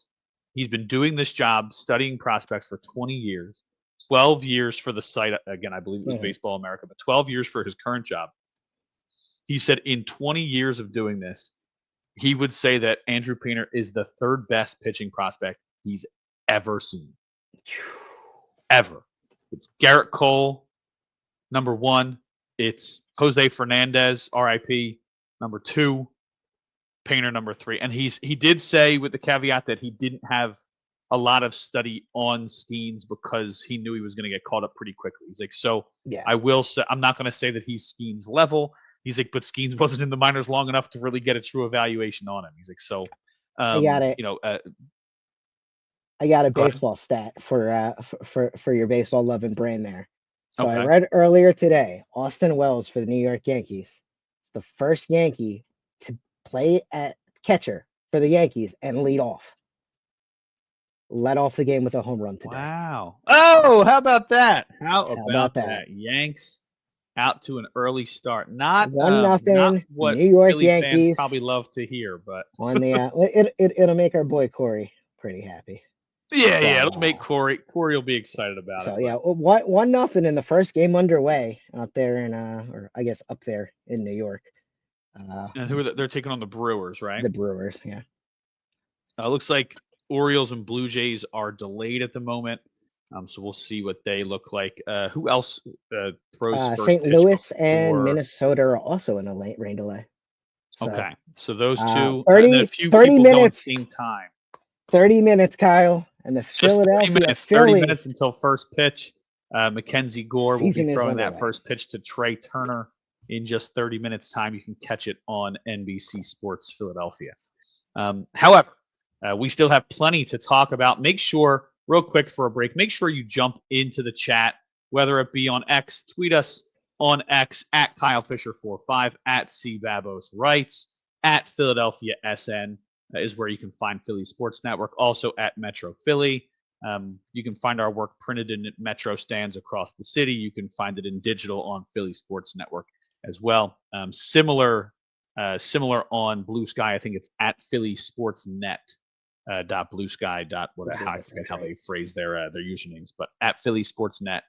he's been doing this job studying prospects for 20 years, 12 years for the site. Again, I believe it was Mhm. Baseball America, but 12 years for his current job. He said in 20 years of doing this, he would say that Andrew Painter is the 3rd best pitching prospect he's ever seen. Ever. It's Garrett Cole, number 1. It's Jose Fernandez, RIP, number 2. Painter, number 3. And he did say, with the caveat, that he didn't have a lot of study on Skeens because he knew he was going to get caught up pretty quickly. He's like, so Yeah, I will say, I'm not going to say that he's Skeens level. He's like, but Skeens wasn't in the minors long enough to really get a true evaluation on him. He's like, so, I got it. you know, I got a go ahead. baseball stat for your baseball loving brain there. So I Okay. read earlier today, Austin Wells for the New York Yankees. It's the first Yankee to play at catcher for the Yankees and lead off. Led off the game with a home run today. Wow. Oh, how about that? How How about about that? that? Yanks out to an early start. Not 1-0, what New York Philly fans probably Yankees love to hear, but on the. It'll make our boy Corey pretty happy. yeah, So it'll make Corey will be excited about it. so But yeah, 1-0 in the first game underway out there in or I guess up there in New York. and they're taking on the Brewers, right? The Brewers, yeah. Looks like Orioles and Blue Jays are delayed at the moment. So we'll see what they look like. Who else throws first St. pitch Louis and before? Minnesota are also in a late rain delay. So Okay, so those two, and then a 30, few 30 people going minutes, same time. 30 minutes, Kyle, and the Just 30 Philadelphia minutes. 30 minutes Phillies until first pitch. Mackenzie Gore will be season is throwing that underway. first pitch to Trey Turner in just 30 minutes time. You can catch it on NBC Sports Philadelphia. However, we still have plenty to talk about. Make sure, real quick for a break, make sure you jump into the chat, whether it be on X, tweet us on X at Kyle Fisher45, at CBabos Writes, at Philadelphia SN is where you can find Philly Sports Network, also at Metro Philly. You can find our work printed in Metro stands across the city. You can find it in digital on Philly Sports Network as well. Similar on Blue Sky. I think it's at Philly Sports Net. Blue Sky whatever, I forget how they phrase their usernames, but at Philly Sports Net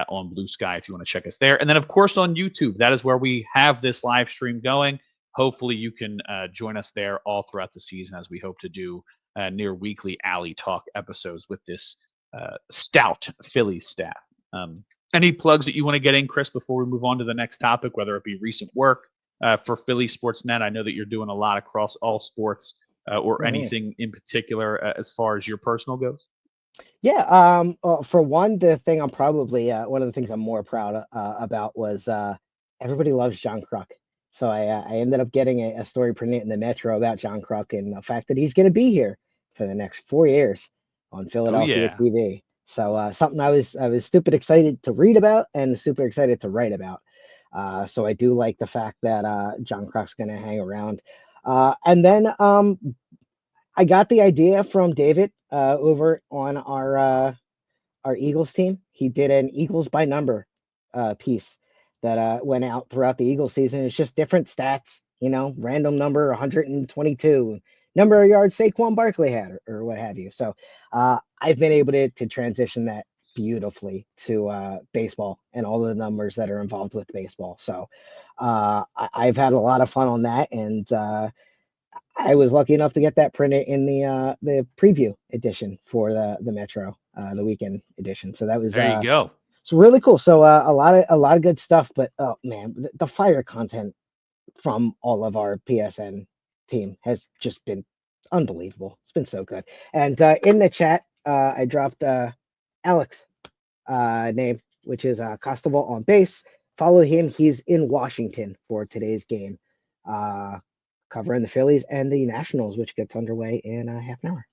on Blue Sky if you want to check us there. And then of course on YouTube, that is where we have this live stream going. Hopefully you can join us there all throughout the season as we hope to do near weekly Alley Talk episodes with this stout Phillies staff. Any plugs that you want to get in, Chris, before we move on to the next topic, whether it be recent work for Philly Sports Net? I know that you're doing a lot across all sports or anything in particular as far as your personal goes. Yeah. For one, the thing I'm probably one of the things I'm more proud about was everybody loves John Kruk. So I ended up getting a story printed in the Metro about John Kruk and the fact that he's going to be here for the next 4 years on Philadelphia TV. So something I was stupid excited to read about and super excited to write about. So I do like the fact that John Kruk's going to hang around. And then I got the idea from David over on our Eagles team. He did an Eagles by number piece that went out throughout the Eagles season. It's just different stats, random number 122, number of yards Saquon Barkley had, or what have you. So I've been able to transition that beautifully to baseball and all the numbers that are involved with baseball. So I've had a lot of fun on that, and I was lucky enough to get that printed in the preview edition for the Metro, the weekend edition. So that was there you go. It's really cool. So a lot of good stuff. But oh man, the fire content from all of our PSN team has just been unbelievable. It's been so good. And in the chat, I dropped Alex name, which is Costable on base. Follow him. He's in Washington for today's game. Covering the Phillies and the Nationals, which gets underway in half an hour.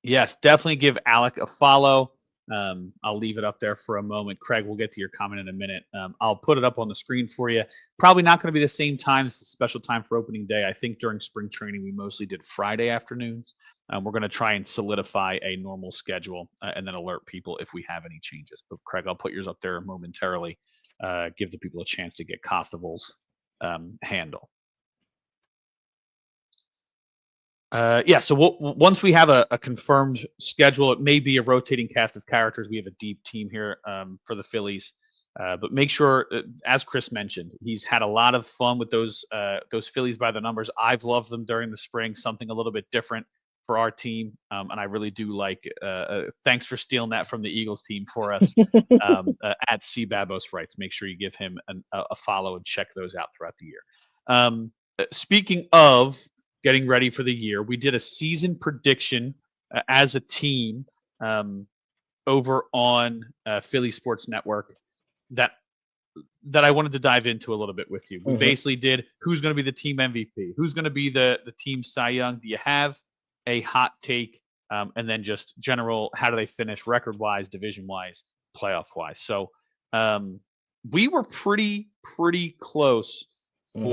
Yes, definitely give Alec a follow. I'll leave it up there for a moment. Craig, we'll get to your comment in a minute. I'll put it up on the screen for you. Probably not going to be the same time. It's a special time for opening day. I think during spring training, we mostly did Friday afternoons. We're going to try and solidify a normal schedule and then alert people if we have any changes. But Craig, I'll put yours up there momentarily. Give the people a chance to get Costables handle. So once we have a confirmed schedule, it may be a rotating cast of characters. We have a deep team here for the Phillies, but make sure, as Chris mentioned, he's had a lot of fun with those Phillies by the numbers. I've loved them during the spring, something a little bit different for our team, and I really do like. Thanks for stealing that from the Eagles team for us at CBabos Writes. Make sure you give him a follow and check those out throughout the year. Speaking of getting ready for the year, we did a season prediction as a team over on Philly Sports Network that I wanted to dive into a little bit with you. We basically did who's going to be the team MVP, who's going to be the team Cy Young. Do you have a hot take? And then just general, how do they finish record-wise, division-wise, playoff-wise? So we were pretty close Hmm.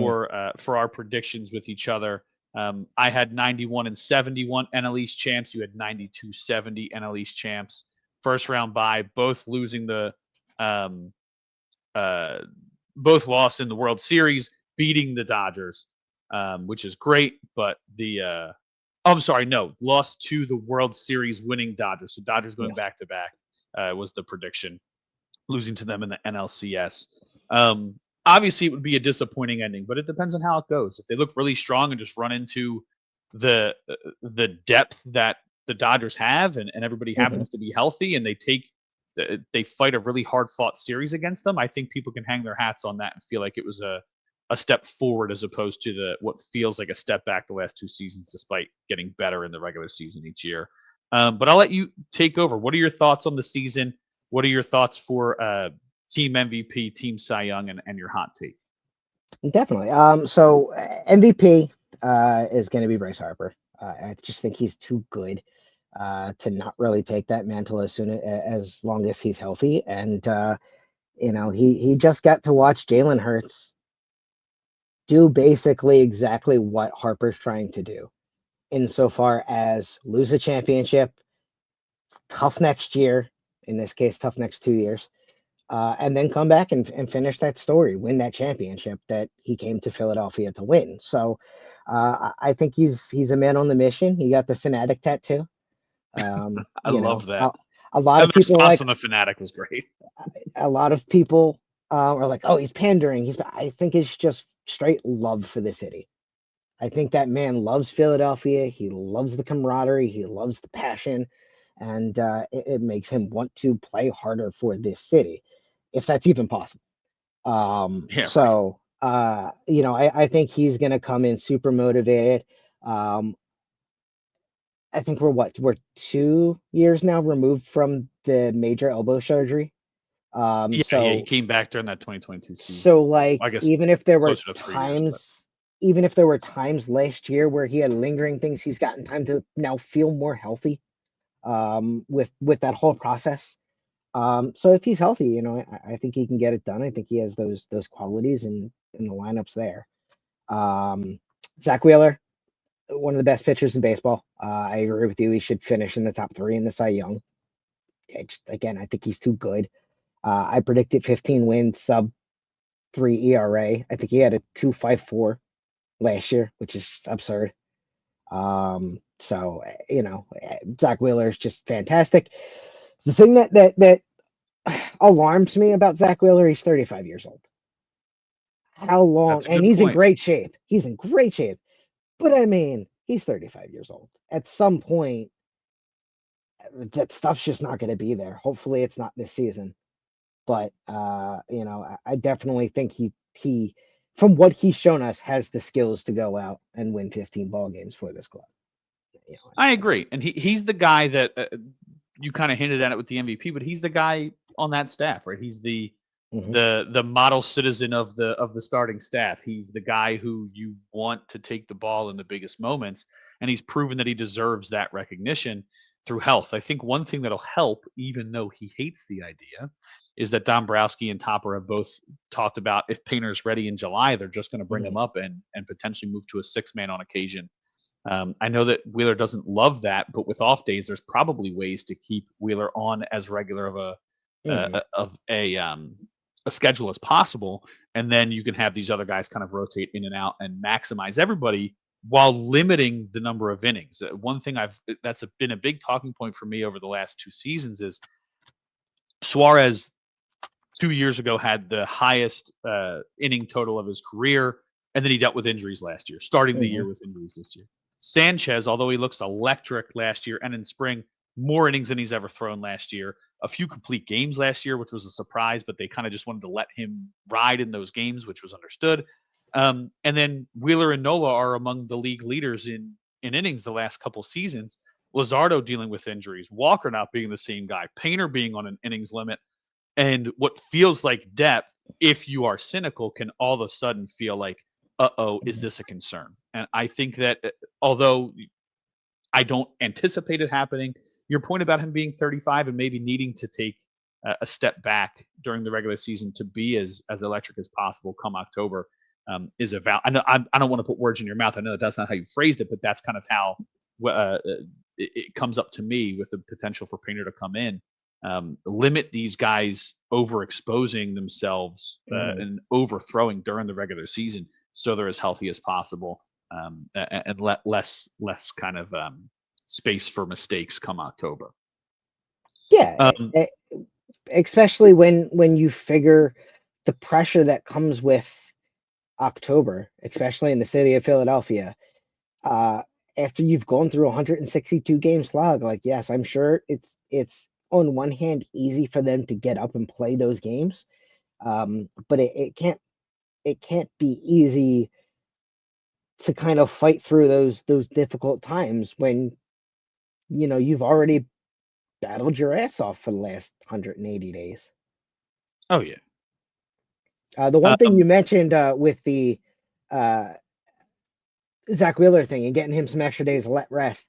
for our predictions with each other. I had 91 and 71 NL East champs. You had 92-70 NL East champs. First round bye, both losing the um, uh, both lost in the World Series, beating the Dodgers, which is great. But I'm sorry, no, lost to the World Series winning Dodgers. So Dodgers going Yes. back to back was the prediction, losing to them in the NLCS. Obviously, it would be a disappointing ending, but it depends on how it goes. If they look really strong and just run into the depth that the Dodgers have, and everybody Hmm. happens to be healthy, and they fight a really hard fought series against them, I think people can hang their hats on that and feel like it was a step forward as opposed to the what feels like a step back the last two seasons, despite getting better in the regular season each year. But I'll let you take over. What are your thoughts on the season? What are your thoughts for team MVP, team Cy Young, and your hot take? Definitely. So MVP is going to be Bryce Harper. I just think he's too good to not really take that mantle as long as he's healthy. And he just got to watch Jalen Hurts do basically exactly what Harper's trying to do, insofar as lose a championship, tough next year, in this case, tough next 2 years, and then come back and finish that story, win that championship that he came to Philadelphia to win. So I think he's a man on the mission. He got the fanatic tattoo. Um, I you love know, that. a, a lot And of the people are response like, on the Fanatic was great. a lot of people are like, oh, he's pandering. I think it's just straight love for the city. I think that man loves Philadelphia. He loves the camaraderie. He loves the passion, and it makes him want to play harder for this city, if that's even possible. Yeah, right. So I think he's going to come in super motivated. Um, I think we're 2 years now removed from the major elbow surgery. Um, Yeah. He so came back during that 2022 so season. So like I guess closer to 3 years, but even if there were times last year where he had lingering things, he's gotten time to now feel more healthy with that whole process. So if he's healthy, I think he can get it done. I think he has those qualities in the lineups there. Um, Zach Wheeler, one of the best pitchers in baseball. I agree with you. He should finish in the top three in the Cy Young. Again, I think he's too good. I predicted 15 wins, sub 3 ERA. I think he had a 2.54 last year, which is just absurd. Zach Wheeler is just fantastic. The thing that alarms me about Zach Wheeler, he's 35 years old. How long? that's a And good he's in point. great shape. He's in great shape. But I mean, he's 35 years old. At some point, that stuff's just not going to be there. Hopefully, it's not this season. But I definitely think he, from what he's shown us, has the skills to go out and win 15 ball games for this club. I agree, and he's the guy that you kind of hinted at it with the MVP, but he's the guy on that staff, right? He's the Hmm. the model citizen of the starting staff. He's the guy who you want to take the ball in the biggest moments, and he's proven that he deserves that recognition through health. I think one thing that'll help, even though he hates the idea, is that Dombrowski and Topper have both talked about if Painter's ready in July, they're just going to bring Hmm. him up and potentially move to a 6 man on occasion. I know that Wheeler doesn't love that, but with off days, there's probably ways to keep Wheeler on as regular of Hmm. a schedule as possible, and then you can have these other guys kind of rotate in and out and maximize everybody while limiting the number of innings. One thing that's been a big talking point for me over the last two seasons is Suarez 2 years ago had the highest inning total of his career, and then he dealt with injuries last year, starting the Hmm. year with injuries this year. Sanchez, although he looks electric last year and in spring, more innings than he's ever thrown last year. A few complete games last year, which was a surprise, but they kind of just wanted to let him ride in those games, which was understood. And then Wheeler and Nola are among the league leaders in innings the last couple seasons. Lazardo dealing with injuries, Walker not being the same guy, Painter being on an innings limit, and what feels like depth, if you are cynical, can all of a sudden feel like, is this a concern? And I think that although I don't anticipate it happening, your point about him being 35 and maybe needing to take a step back during the regular season to be as electric as possible come October is a val. I know I don't want to put words in your mouth. I know that's not how you phrased it, but that's kind of how it comes up to me with the potential for Painter to come in. Limit these guys overexposing themselves and overthrowing during the regular season, so they're as healthy as possible, and let less kind of space for mistakes come October. Yeah, especially when you figure the pressure that comes with October, especially in the city of Philadelphia. After you've gone through 162 game slog, like yes, I'm sure it's on one hand easy for them to get up and play those games, but it can't be easy to kind of fight through those difficult times when you've already battled your ass off for the last 180 days. Oh yeah. The one thing you mentioned with the Zach Wheeler thing and getting him some extra days of rest.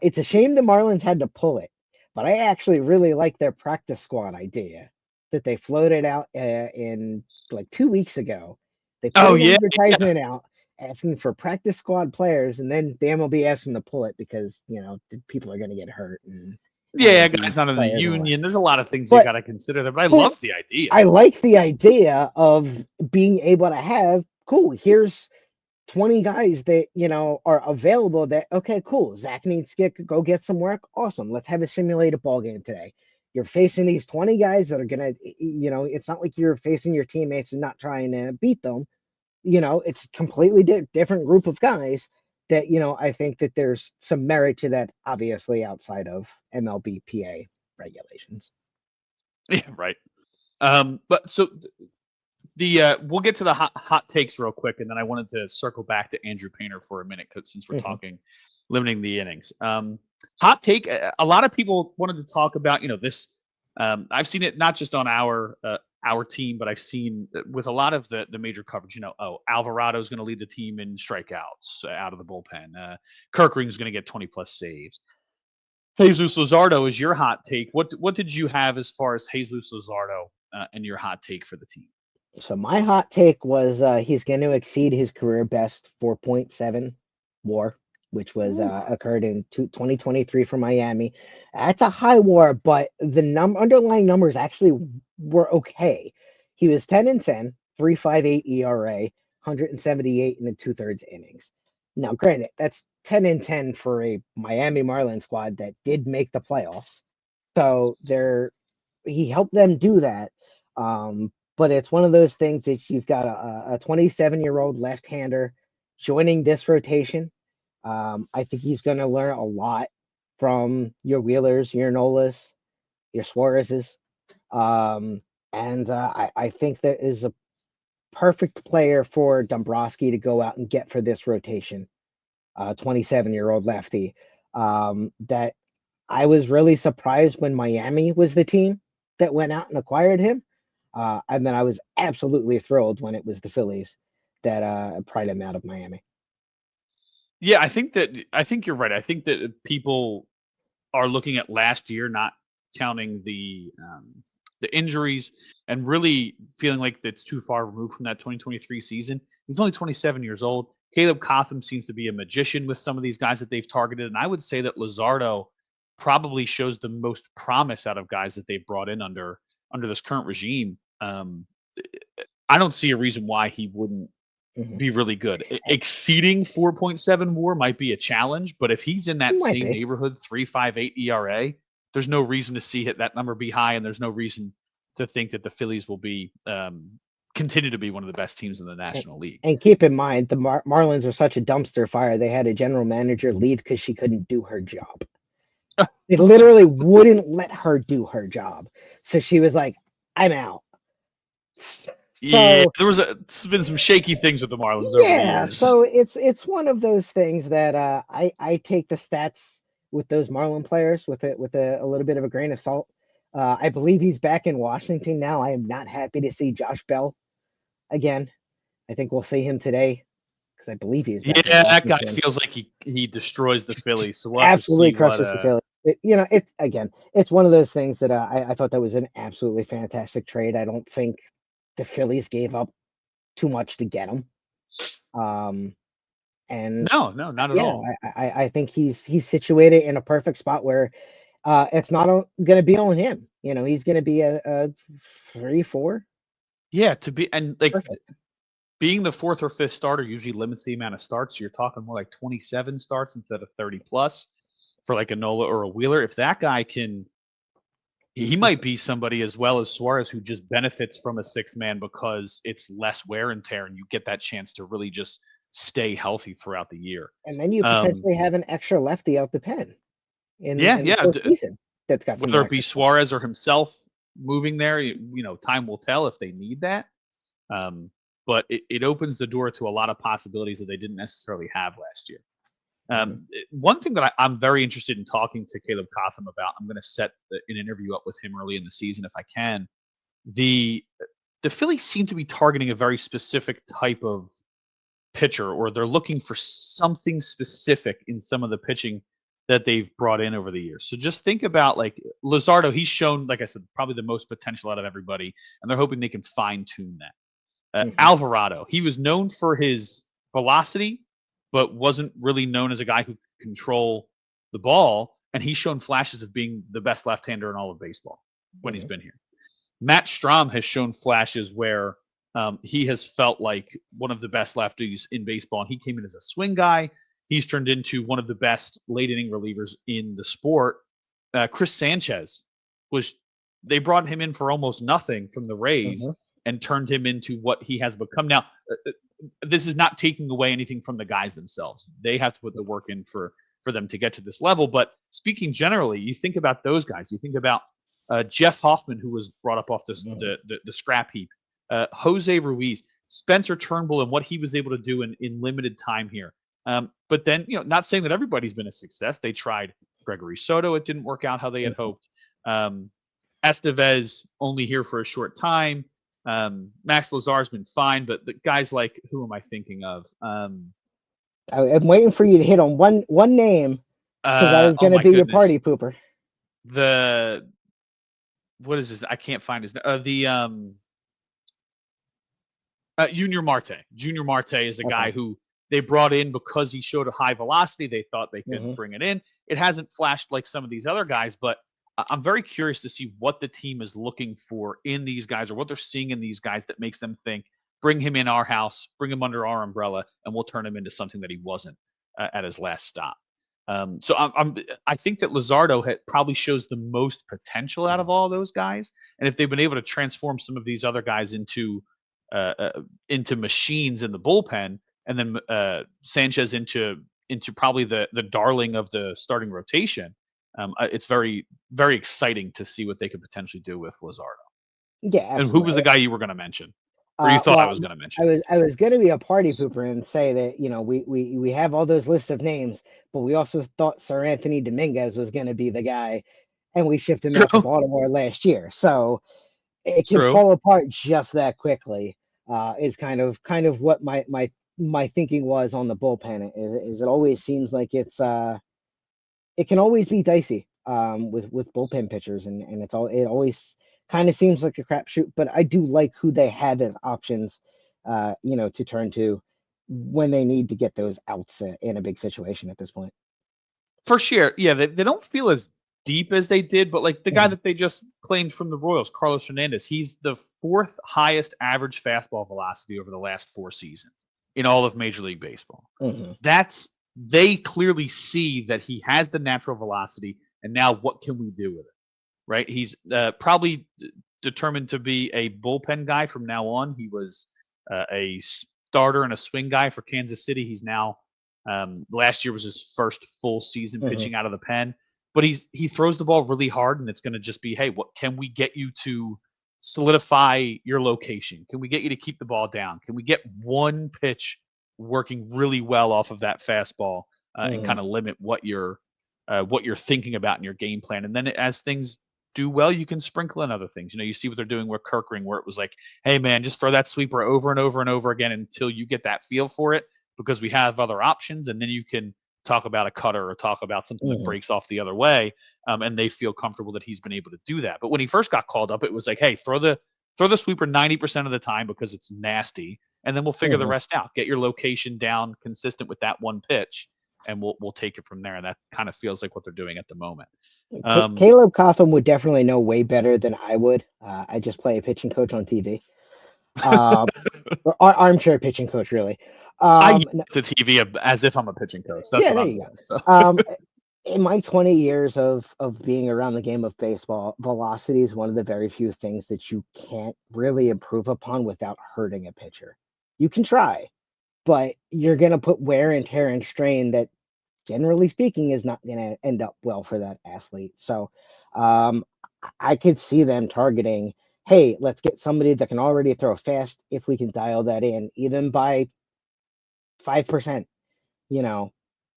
It's a shame the Marlins had to pull it, but I actually really like their practice squad idea that they floated out in like 2 weeks ago. They put an advertisement out asking for practice squad players, and then the MLB asked them to pull it because people are going to get hurt. And guys not in the union. There's a lot of things you got to consider there, but I love the idea. I like the idea of being able to have, cool, here's 20 guys that are available that, okay, cool, Zach needs to go get some work, awesome, let's have a simulated ball game today. You're facing these 20 guys that are gonna, it's not like you're facing your teammates and not trying to beat them. It's completely different group of guys that I think that there's some merit to that, obviously outside of MLBPA regulations. Yeah, right. But so we'll get to the hot takes real quick, and then I wanted to circle back to Andrew Painter for a minute, since we're talking limiting the innings. Hot take: a lot of people wanted to talk about this. I've seen it not just on our team, but I've seen with a lot of the major coverage. Alvarado's going to lead the team in strikeouts out of the bullpen. Kirkring's going to get 20 plus saves. Jesus Luzardo is your hot take. What did you have as far as Jesus Luzardo and your hot take for the team? So my hot take was he's going to exceed his career best 4.7 WAR, which was occurred in 2023 for Miami. That's a high WAR, but the underlying numbers actually were okay. He was 10-10, 3.58 ERA, 178 in the 2/3 innings. Now, granted, that's 10-10 for a Miami Marlins squad that did make the playoffs. So he helped them do that. But it's one of those things that you've got a 27-year-old left-hander joining this rotation. I think he's going to learn a lot from your Wheelers, your Nolas, your Suarez's. I think that is a perfect player for Dombrowski to go out and get for this rotation. 27-year-old lefty. That I was really surprised when Miami was the team that went out and acquired him. And then I was absolutely thrilled when it was the Phillies that pried him out of Miami. Yeah, I think you're right. I think that people are looking at last year, not counting the injuries, and really feeling like it's too far removed from that 2023 season. He's only 27 years old. Caleb Cotham seems to be a magician with some of these guys that they've targeted, and I would say that Luzardo probably shows the most promise out of guys that they've brought in under this current regime. I don't see a reason why he wouldn't be really good. Exceeding 4.7 WAR might be a challenge, but if he's in that same neighborhood, 3.58 ERA, there's no reason to see that number be high, and there's no reason to think that the Phillies will be continue to be one of the best teams in the National League. And keep in mind, the Marlins are such a dumpster fire. They had a general manager leave because she couldn't do her job. They literally wouldn't let her do her job. So she was like, I'm out. Yeah, there's been some shaky things with the Marlins over the years. So it's one of those things that I take the stats with those Marlin players with a little bit of a grain of salt. I believe he's back in Washington now. I am not happy to see Josh Bell again. I think we'll see him today because I believe he's back. Yeah, that guy feels like he destroys the Phillies. So we'll absolutely crushes the Phillies. It's one of those things that I thought that was an absolutely fantastic trade. I don't think the Phillies gave up too much to get him. Um, and No, no, not at yeah, all. I think he's situated in a perfect spot where it's not going to be on him. You know, he's going to be a 3-4. Yeah, to be and like Perfect. being the fourth or fifth starter usually limits the amount of starts. So you're talking more like 27 starts instead of 30 plus for like a Nola or a Wheeler. If that guy can, he might be somebody as well as Suarez who just benefits from a six man because it's less wear and tear, and you get that chance to really just stay healthy throughout the year. And then you Um, potentially have an extra lefty out the pen yeah, in the yeah. postseason that's got some Whether it be electric stuff. Suarez or himself moving there, time will tell if they need that. Um, but it opens the door to a lot of possibilities that they didn't necessarily have last year. Mhm. One thing that I'm very interested in talking to Caleb Cotham about, I'm going to set an interview up with him early in the season if I can. The the Phillies seem to be targeting a very specific type of pitcher, or they're looking for something specific in some of the pitching that they've brought in over the years. So just think about like Luzardo. He's shown, like I said, probably the most potential out of everybody, and they're hoping they can fine tune that. Mhm. Alvarado, he was known for his velocity, but wasn't really known as a guy who could control the ball. And he's shown flashes of being the best left-hander in all of baseball when he's Mhm. been here. Matt Strom has shown flashes where he has felt like one of the best lefties in baseball, and he came in as a swing guy. He's turned into one of the best late inning relievers in the sport. Chris Sanchez was they brought him in for almost nothing from the Rays Mhm. and turned him into what he has become. Now, this is not taking away anything from the guys themselves. They have to put the work in for them to get to this level. But speaking generally, you think about those guys. You think about Jeff Hoffman, who was brought up off Mhm. the scrap heap, Jose Ruiz, Spencer Turnbull, and what he was able to do in limited time here. But then, not saying that everybody's been a success. They tried Gregory Soto. It didn't work out how they had Mhm. hoped. Estevez only here for a short time. Max Lazar's been fine, but the guys like who am I thinking of? I'm waiting for you to hit on one name because I was Oh going to my be your goodness, party pooper. the what is this? I can't find his the Junior Marte. Junior Marte is a Okay. guy who they brought in because he showed a high velocity. They thought they could Mhm. bring it in. It hasn't flashed like some of these other guys, but I'm very curious to see what the team is looking for in these guys or what they're seeing in these guys that makes them think, bring him in our house, bring him under our umbrella, and we'll turn him into something that he wasn't at his last stop. I think that Luzardo probably shows the most potential out Mhm. of all those guys, and if they've been able to transform some of these other guys uh, uh, into machines in the bullpen, and then Sanchez into probably the darling of the starting rotation. It's very very exciting to see what they could potentially do with Lazardo. Yeah, And who was absolutely. the guy you were going to mention, or you thought I Well, was going to I mention? was going to be a party pooper and say that we have all those lists of names, but we also thought Sir Anthony Dominguez was going to be the guy, and we shipped him out to True, Baltimore last year. So it can true. fall apart just that quickly. Is kind of what my thinking was on the bullpen. Is it always seems like it can always be dicey with bullpen pitchers, and it always kind of seems like a crapshoot. But I do like who they have as options, to turn to when they need to get those outs in a big situation at this point. For sure. Yeah, they don't feel as deep as they did, but like the guy Mhm. that they just claimed from the Royals, Carlos Hernandez, he's the fourth highest average fastball velocity over the last 4 seasons in all of Major League Baseball. Mhm. That's they clearly see that he has the natural velocity, and now what can we do with it? Right? He's probably determined to be a bullpen guy from now on. He was a starter and a swing guy for Kansas City. He's now last year was his first full season Mhm. pitching out of the pen, but he throws the ball really hard, and it's going to just be, hey, what can we get you to solidify your location? Can we get you to keep the ball down? Can we get one pitch working really well off of that fastball and kind Mhm. of limit what you're thinking about in your game plan? And then as things do well, you can sprinkle in other things. You see what they're doing with Kirkring, where it was like, hey man, just throw that sweeper over and over and over again until you get that feel for it, because we have other options, and then you can talk about a cutter or talk about something that Mhm. breaks off the other way, and they feel comfortable that he's been able to do that. But when he first got called up, it was like, hey, throw the sweeper 90% of the time because it's nasty, and then we'll figure the rest out. Get your location down consistent with that one pitch, and we'll take it from there. And that kind of feels like what they're doing at the moment. Caleb Cotham would definitely know way better than I would. I just play a pitching coach on TV. Or armchair pitching coach, really. I use the TV as if I'm a pitching coach. That's what I'm doing. So. In my 20 years of being around the game of baseball, velocity is one of the very few things that you can't really improve upon without hurting a pitcher. You can try, but you're going to put wear and tear and strain that, generally speaking, is not going to end up well for that athlete. So I could see them targeting, hey, let's get somebody that can already throw fast if we can dial that in, even by 5%,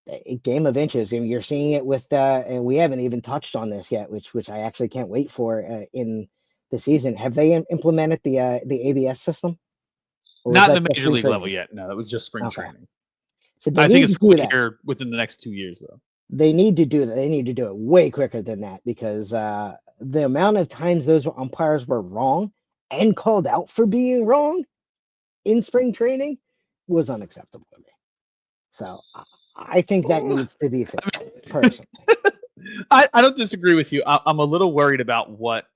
a game of inches. And you're seeing it with, and we haven't even touched on this yet, which I actually can't wait for in the season. Have they implemented the ABS system? Not in the major league level yet. No, that was just spring training. So I think it's going to be here within the next 2 years, though. They need to do that. They need to do it way quicker than that, because the amount of times those umpires were wrong and called out for being wrong in spring training was unacceptable to me. So I think that needs to be fixed, personally. I don't disagree with you. I'm a little worried about what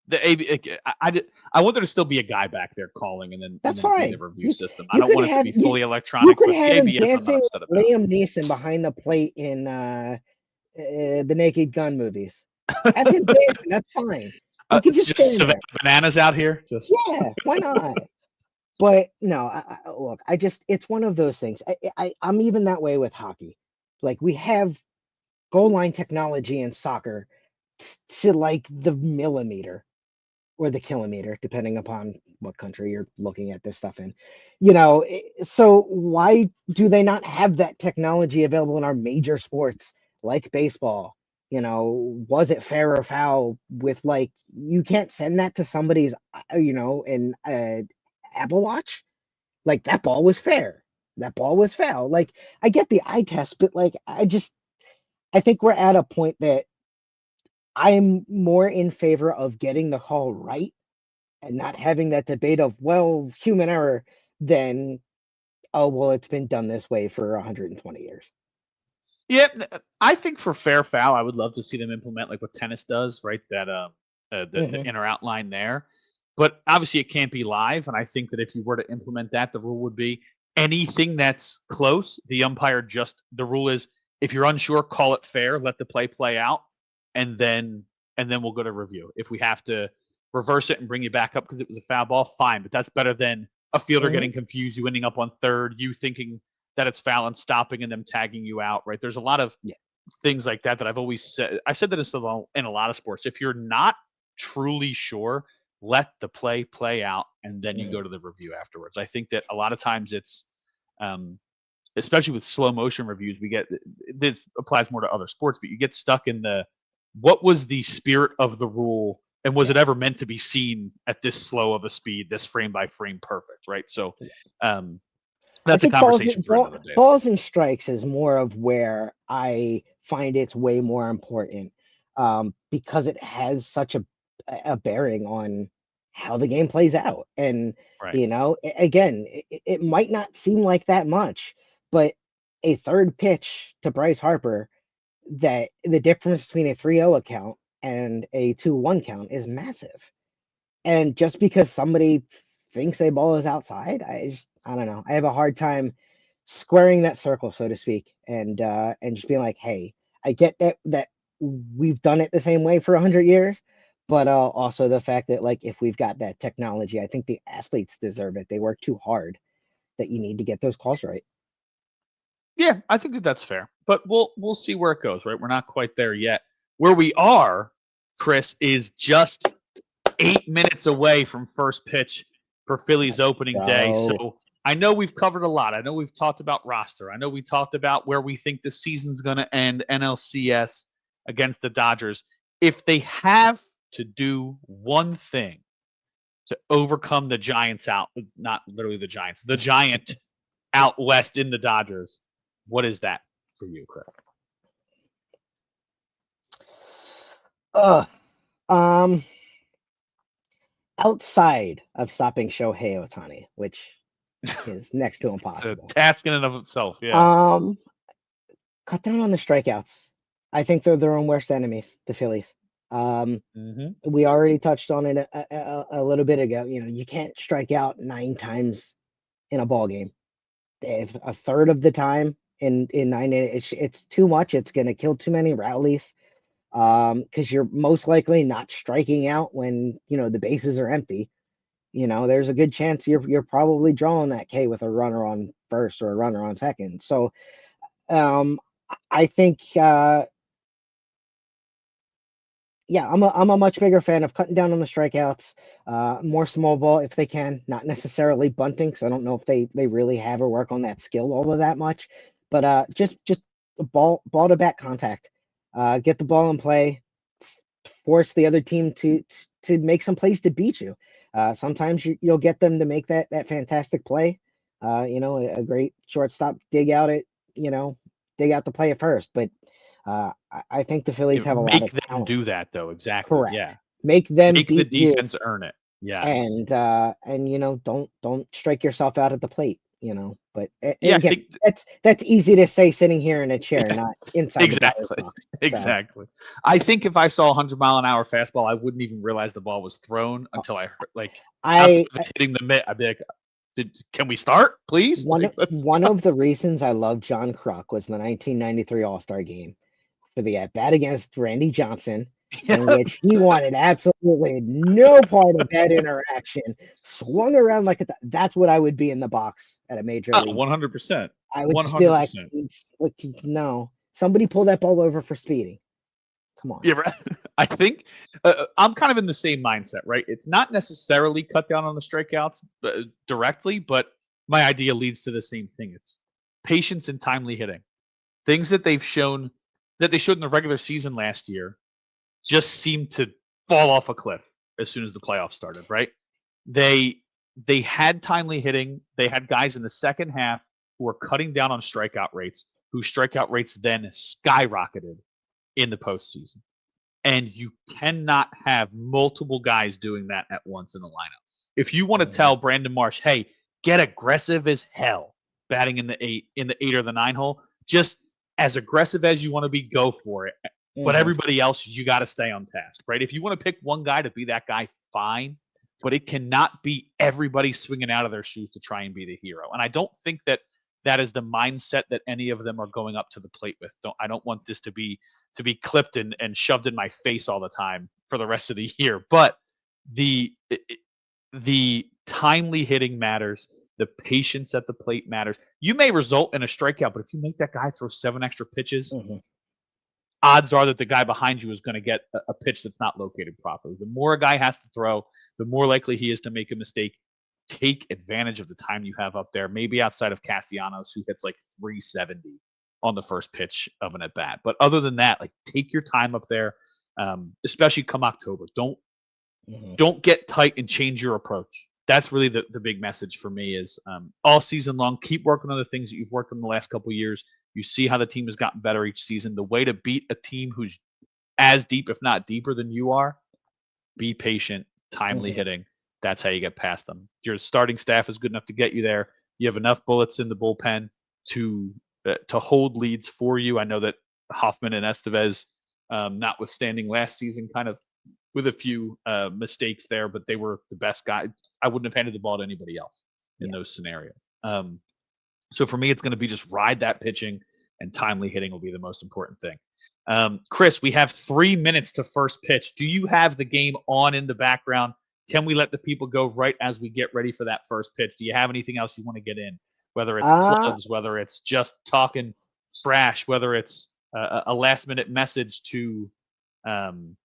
the AB. I want there to still be a guy back there calling, and then that's fine. The review system. I don't want it to be fully electronic. You could have him dancing with Liam Neeson behind the plate in the Naked Gun movies. Have him dancing. That's fine. You can just stand there. Bananas out here. Yeah, why not? But no, look, it's one of those things. I'm even that way with hockey. Like, we have goal line technology in soccer to like the millimeter or the kilometer, depending upon what country you're looking at this stuff in. So why do they not have that technology available in our major sports like baseball? Was it fair or foul with, like, you can't send that to somebody's, in Apple Watch? Like, that ball was fair. That ball was foul. Like, I get the eye test, but like, I think we're at a point that I'm more in favor of getting the call right and not having that debate of, well, human error, than, oh, well, it's been done this way for 120 years. Yeah, I think for fair foul, I would love to see them implement like what tennis does, right? That the in or out line there. But obviously it can't be live, and I think that if you were to implement that, the rule would be anything that's close, the rule is, if you're unsure, call it fair, let the play out, and then we'll go to review. If we have to reverse it and bring you back up because it was a foul ball, fine, but that's better than a fielder getting confused, you ending up on third, you thinking that it's foul and stopping and them tagging you out, right? There's a lot of things like that I've always said. I said that in a lot of sports. If you're not truly sure, let the play out, and then you go to the review afterwards. I think that a lot of times it's, especially with slow motion reviews, this applies more to other sports, but you get stuck in what was the spirit of the rule, and was it ever meant to be seen at this slow of a speed, this frame by frame perfect, right? So that's a conversation for another day. Balls and strikes is more of where I find it's way more important, because it has such a bearing on how the game plays out. And, again, it might not seem like that much, but a third pitch to Bryce Harper, that the difference between a 3-0 account and a 2-1 count is massive. And just because somebody thinks a ball is outside, I don't know. I have a hard time squaring that circle, so to speak, and just being like, hey, I get that we've done it the same way for 100 years, but also the fact that, like, if we've got that technology, I think the athletes deserve it. They work too hard, that you need to get those calls right. Yeah, I think that's fair, but we'll see where it goes, right? We're not quite there yet. Where we are, Chris, is just 8 minutes away from first pitch for Phillies opening day. So I know we've covered a lot. I know we've talked about roster. I know we talked about where we think the season's going to end, NLCS against the Dodgers. If they have to do one thing to overcome the Giants not literally the Giants, the giant out west in the Dodgers, what is that for you, Chris? outside of stopping Shohei Ohtani, which is next to It's a impossible. task in and of itself. Yeah. Um, cut down on the strikeouts. I think they're their own worst enemies, the Phillies. Um, Mm-hmm. we already touched on it a little bit ago. You know, you can't strike out 9 times in a ball game. If a third of the time in 9 innings, it's too much. It's going to kill too many rallies. Because you're most likely not striking out when the bases are empty. There's a good chance you're probably drawing that K with a runner on first or a runner on second. So um, I think yeah, I'm a much bigger fan of cutting down on the strikeouts, more small ball if they can, not necessarily bunting, because I don't know if they really have or work on that skill all of that much, but just ball to bat contact, get the ball in play, force the other team to make some plays to beat you. Sometimes you'll get them to make that fantastic play, a great shortstop dig out the play at first, but I think the Phillies have a lot Make of them talent. do that though. Exactly. Yeah. Correct. Make them Make the beat you, defense earn it. Yes. and don't strike yourself out at the plate. But Yeah. I again, think. that's easy to say sitting here in a chair, not inside the batter's Exactly. box. So Exactly. I think if I saw a 100-mile-an-hour fastball, I wouldn't even realize the ball was thrown until I heard outside I of it hitting the mitt. I'd be like, "Can we start, please?" one Like, let's. one of the reasons I love John Kruk was the 1993 All-Star game for the at bat against Randy Johnson, in Yeah. which he wanted absolutely no part of that interaction. Swung around like that's what I would be in the box at a major Oh, league. 100%. I would just be like, 100%. no, somebody pull that ball over for speeding. Come on. Yeah, right. I think I'm kind of in the same mindset, right? It's not necessarily cut down on the strikeouts directly, but my idea leads to the same thing. It's patience and timely hitting. Things that they showed in the regular season last year just seemed to fall off a cliff as soon as the playoffs started, right? They they had timely hitting. They had guys in the second half who were cutting down on strikeout rates, whose strikeout rates then skyrocketed in the postseason. And you cannot have multiple guys doing that at once in a lineup. If you want to Mhm. tell Brandon Marsh, hey, get aggressive as hell, batting in the 8 or the 9 hole, just as aggressive as you want to be, go for it. But Mhm. everybody else, you got to stay on task, right? If you want to pick one guy to be that guy, fine. But it cannot be everybody swinging out of their shoes to try and be the hero. And I don't think that is the mindset that any of them are going up to the plate with. I don't want this to be clipped and shoved in my face all the time for the rest of the year. But the the timely hitting matters. The patience at the plate matters. You may result in a strikeout, but if you make that guy throw 7 extra pitches, Mhm. odds are that the guy behind you is going to get a pitch that's not located properly. The more a guy has to throw, the more likely he is to make a mistake. Take advantage of the time you have up there, maybe outside of Castellanos, who hits like 370 on the first pitch of an at bat. But other than that, like take your time up there, especially come October. Mhm. Don't get tight and change your approach. That's really the big message for me is all season long, keep working on the things that you've worked on the last couple of years. You see how the team has gotten better each season. The way to beat a team who's as deep, if not deeper than you are, be patient, timely Mhm. hitting. That's how you get past them. Your starting staff is good enough to get you there. You have enough bullets in the bullpen to hold leads for you. I know that Hoffman and Estevez, notwithstanding last season, kind of with a few mistakes there, but they were the best guy. I wouldn't have handed the ball to anybody else in Yeah. those scenarios. So for me, it's going to be just ride that pitching, and timely hitting will be the most important thing. Chris, we have 3 minutes to first pitch. Do you have the game on in the background? Can we let the people go right as we get ready for that first pitch? Do you have anything else you want to get in? Whether it's Uh, plugs, whether it's just talking trash, whether it's a last minute message um,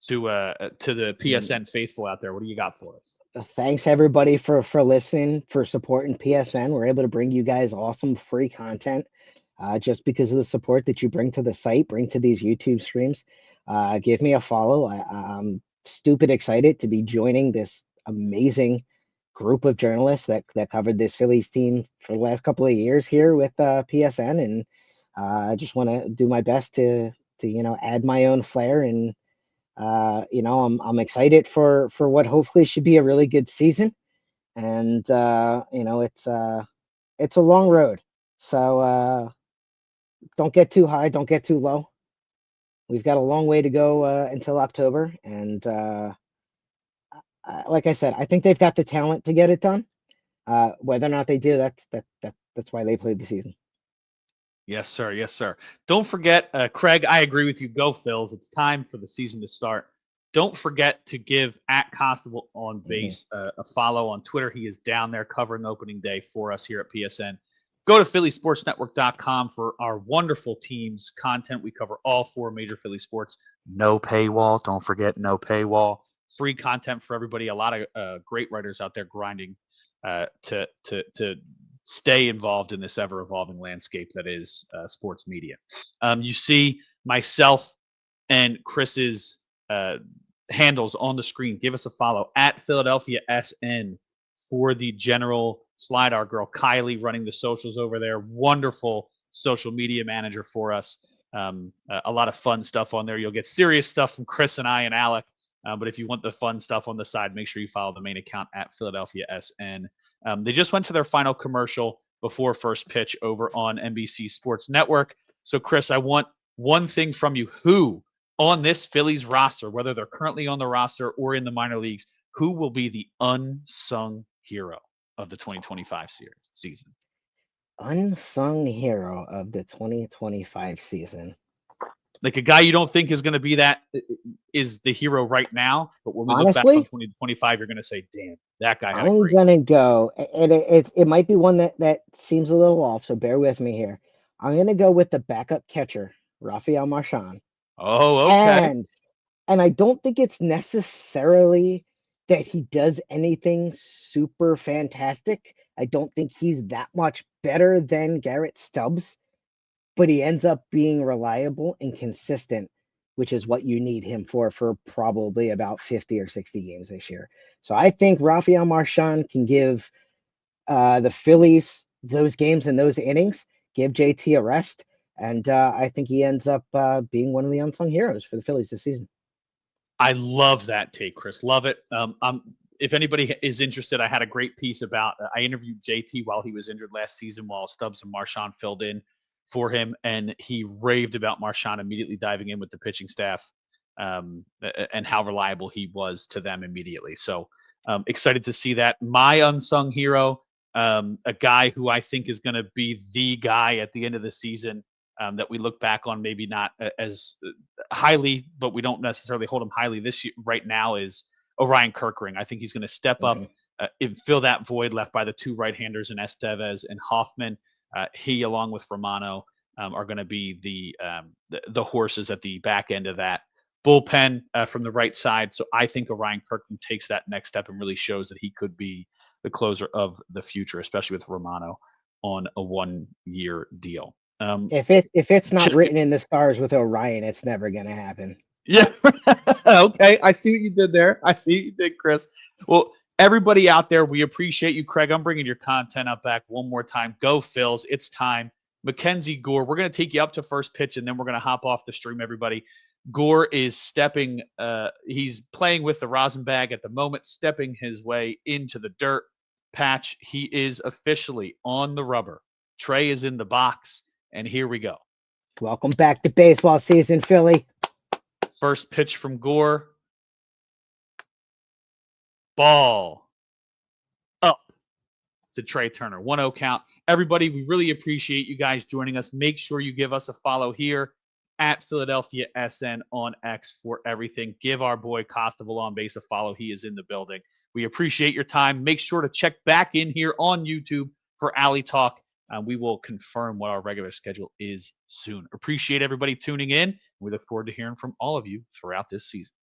to the mm, PSN faithful out there. What do you got for us? thanks everybody for listening, for supporting PSN. We're able to bring you guys awesome free content, just because of the support that you bring to the site, bring to these YouTube streams. Give me a follow. I'm stupid excited to be joining this amazing group of journalists that covered this Phillies team for the last couple of years here with PSN, and I just want to do my best to add my own flair and I'm excited for what hopefully should be a really good season, and it's a long road. So don't get too high, don't get too low. We've got a long way to go until October, and like I said, I think they've got the talent to get it done. Whether or not they do, that's why they played the season. Yes, sir. Yes, sir. Don't forget, Craig, I agree with you. Go Phils. It's time for the season to start. Don't forget to give at Constable on Mhm. Base a follow on Twitter. He is down there covering opening day for us here at PSN. Go to phillysportsnetwork.com for our wonderful teams content. We cover all four major Philly sports. No paywall. Don't forget, no paywall. Free content for everybody. A lot of great writers out there grinding to stay involved in this ever evolving landscape that is sports media. You see myself and Chris's handles on the screen. Give us a follow at Philadelphia SN for the general slide. Our girl Kylie running the socials over there. Wonderful social media manager for us. A lot of fun stuff on there. You'll get serious stuff from Chris and I and Alec. But if you want the fun stuff on the side, make sure you follow the main account at Philadelphia SN. They just went to their final commercial before first pitch over on NBC Sports Network. So, Chris, I want one thing from you. Who on this Phillies roster, whether they're currently on the roster or in the minor leagues, who will be the unsung hero of the 2025 season? Unsung hero of the 2025 season. Like a guy you don't think is going to be that is the hero right now, but when we look back on Honestly, 2025, you're going to say, "Damn, that guy had a I'm great gonna year." go, and it might be one that seems a little off, so bear with me here. I'm gonna go with the backup catcher, Rafael Marchand, Oh, okay. and and I don't think it's necessarily that he does anything super fantastic. I don't think he's that much better than Garrett Stubbs, but he ends up being reliable and consistent, which is what you need him for probably about 50 or 60 games this year. So I think Rafael Marchand can give the Phillies those games and those innings, give JT a rest, and I think he ends up being one of the unsung heroes for the Phillies this season. I love that take, Chris. Love it. If anybody is interested, I had a great piece about. I interviewed JT while he was injured last season, while Stubbs and Marchand filled in for him, and he raved about Marchand immediately diving in with the pitching staff, and how reliable he was to them immediately. So excited to see that. My unsung hero, a guy who I think is going to be the guy at the end of the season. That we look back on, maybe not as highly, but we don't necessarily hold him highly this year right now, is Orion Kirkring. I think he's going to step Mhm. up and fill that void left by the two right-handers in Estevez and Hoffman. He, along with Romano, are going to be the horses at the back end of that bullpen from the right side. So I think Orion Kirkring takes that next step and really shows that he could be the closer of the future, especially with Romano on a 1-year deal. If it's not Check written in the stars with Orion, it's never gonna happen. Yeah. Okay. I see what you did there. I see what you did, Chris. Well, everybody out there, we appreciate you, Craig. I'm bringing your content up back one more time. Go Phils. It's time. Mackenzie Gore, we're going to take you up to first pitch and then we're going to hop off the stream, everybody. Gore is stepping, he's playing with the rosin bag at the moment, stepping his way into the dirt patch. He is officially on the rubber. Trey is in the box, and here we go. Welcome back to baseball season, Philly. First pitch from Gore. Ball up to Trey Turner. 1-0 count. Everybody, we really appreciate you guys joining us. Make sure you give us a follow here at Philadelphia SN on X for everything. Give our boy Costable on base a follow. He is in the building. We appreciate your time. Make sure to check back in here on YouTube for Alley Talk. We will confirm what our regular schedule is soon. Appreciate everybody tuning in. We look forward to hearing from all of you throughout this season.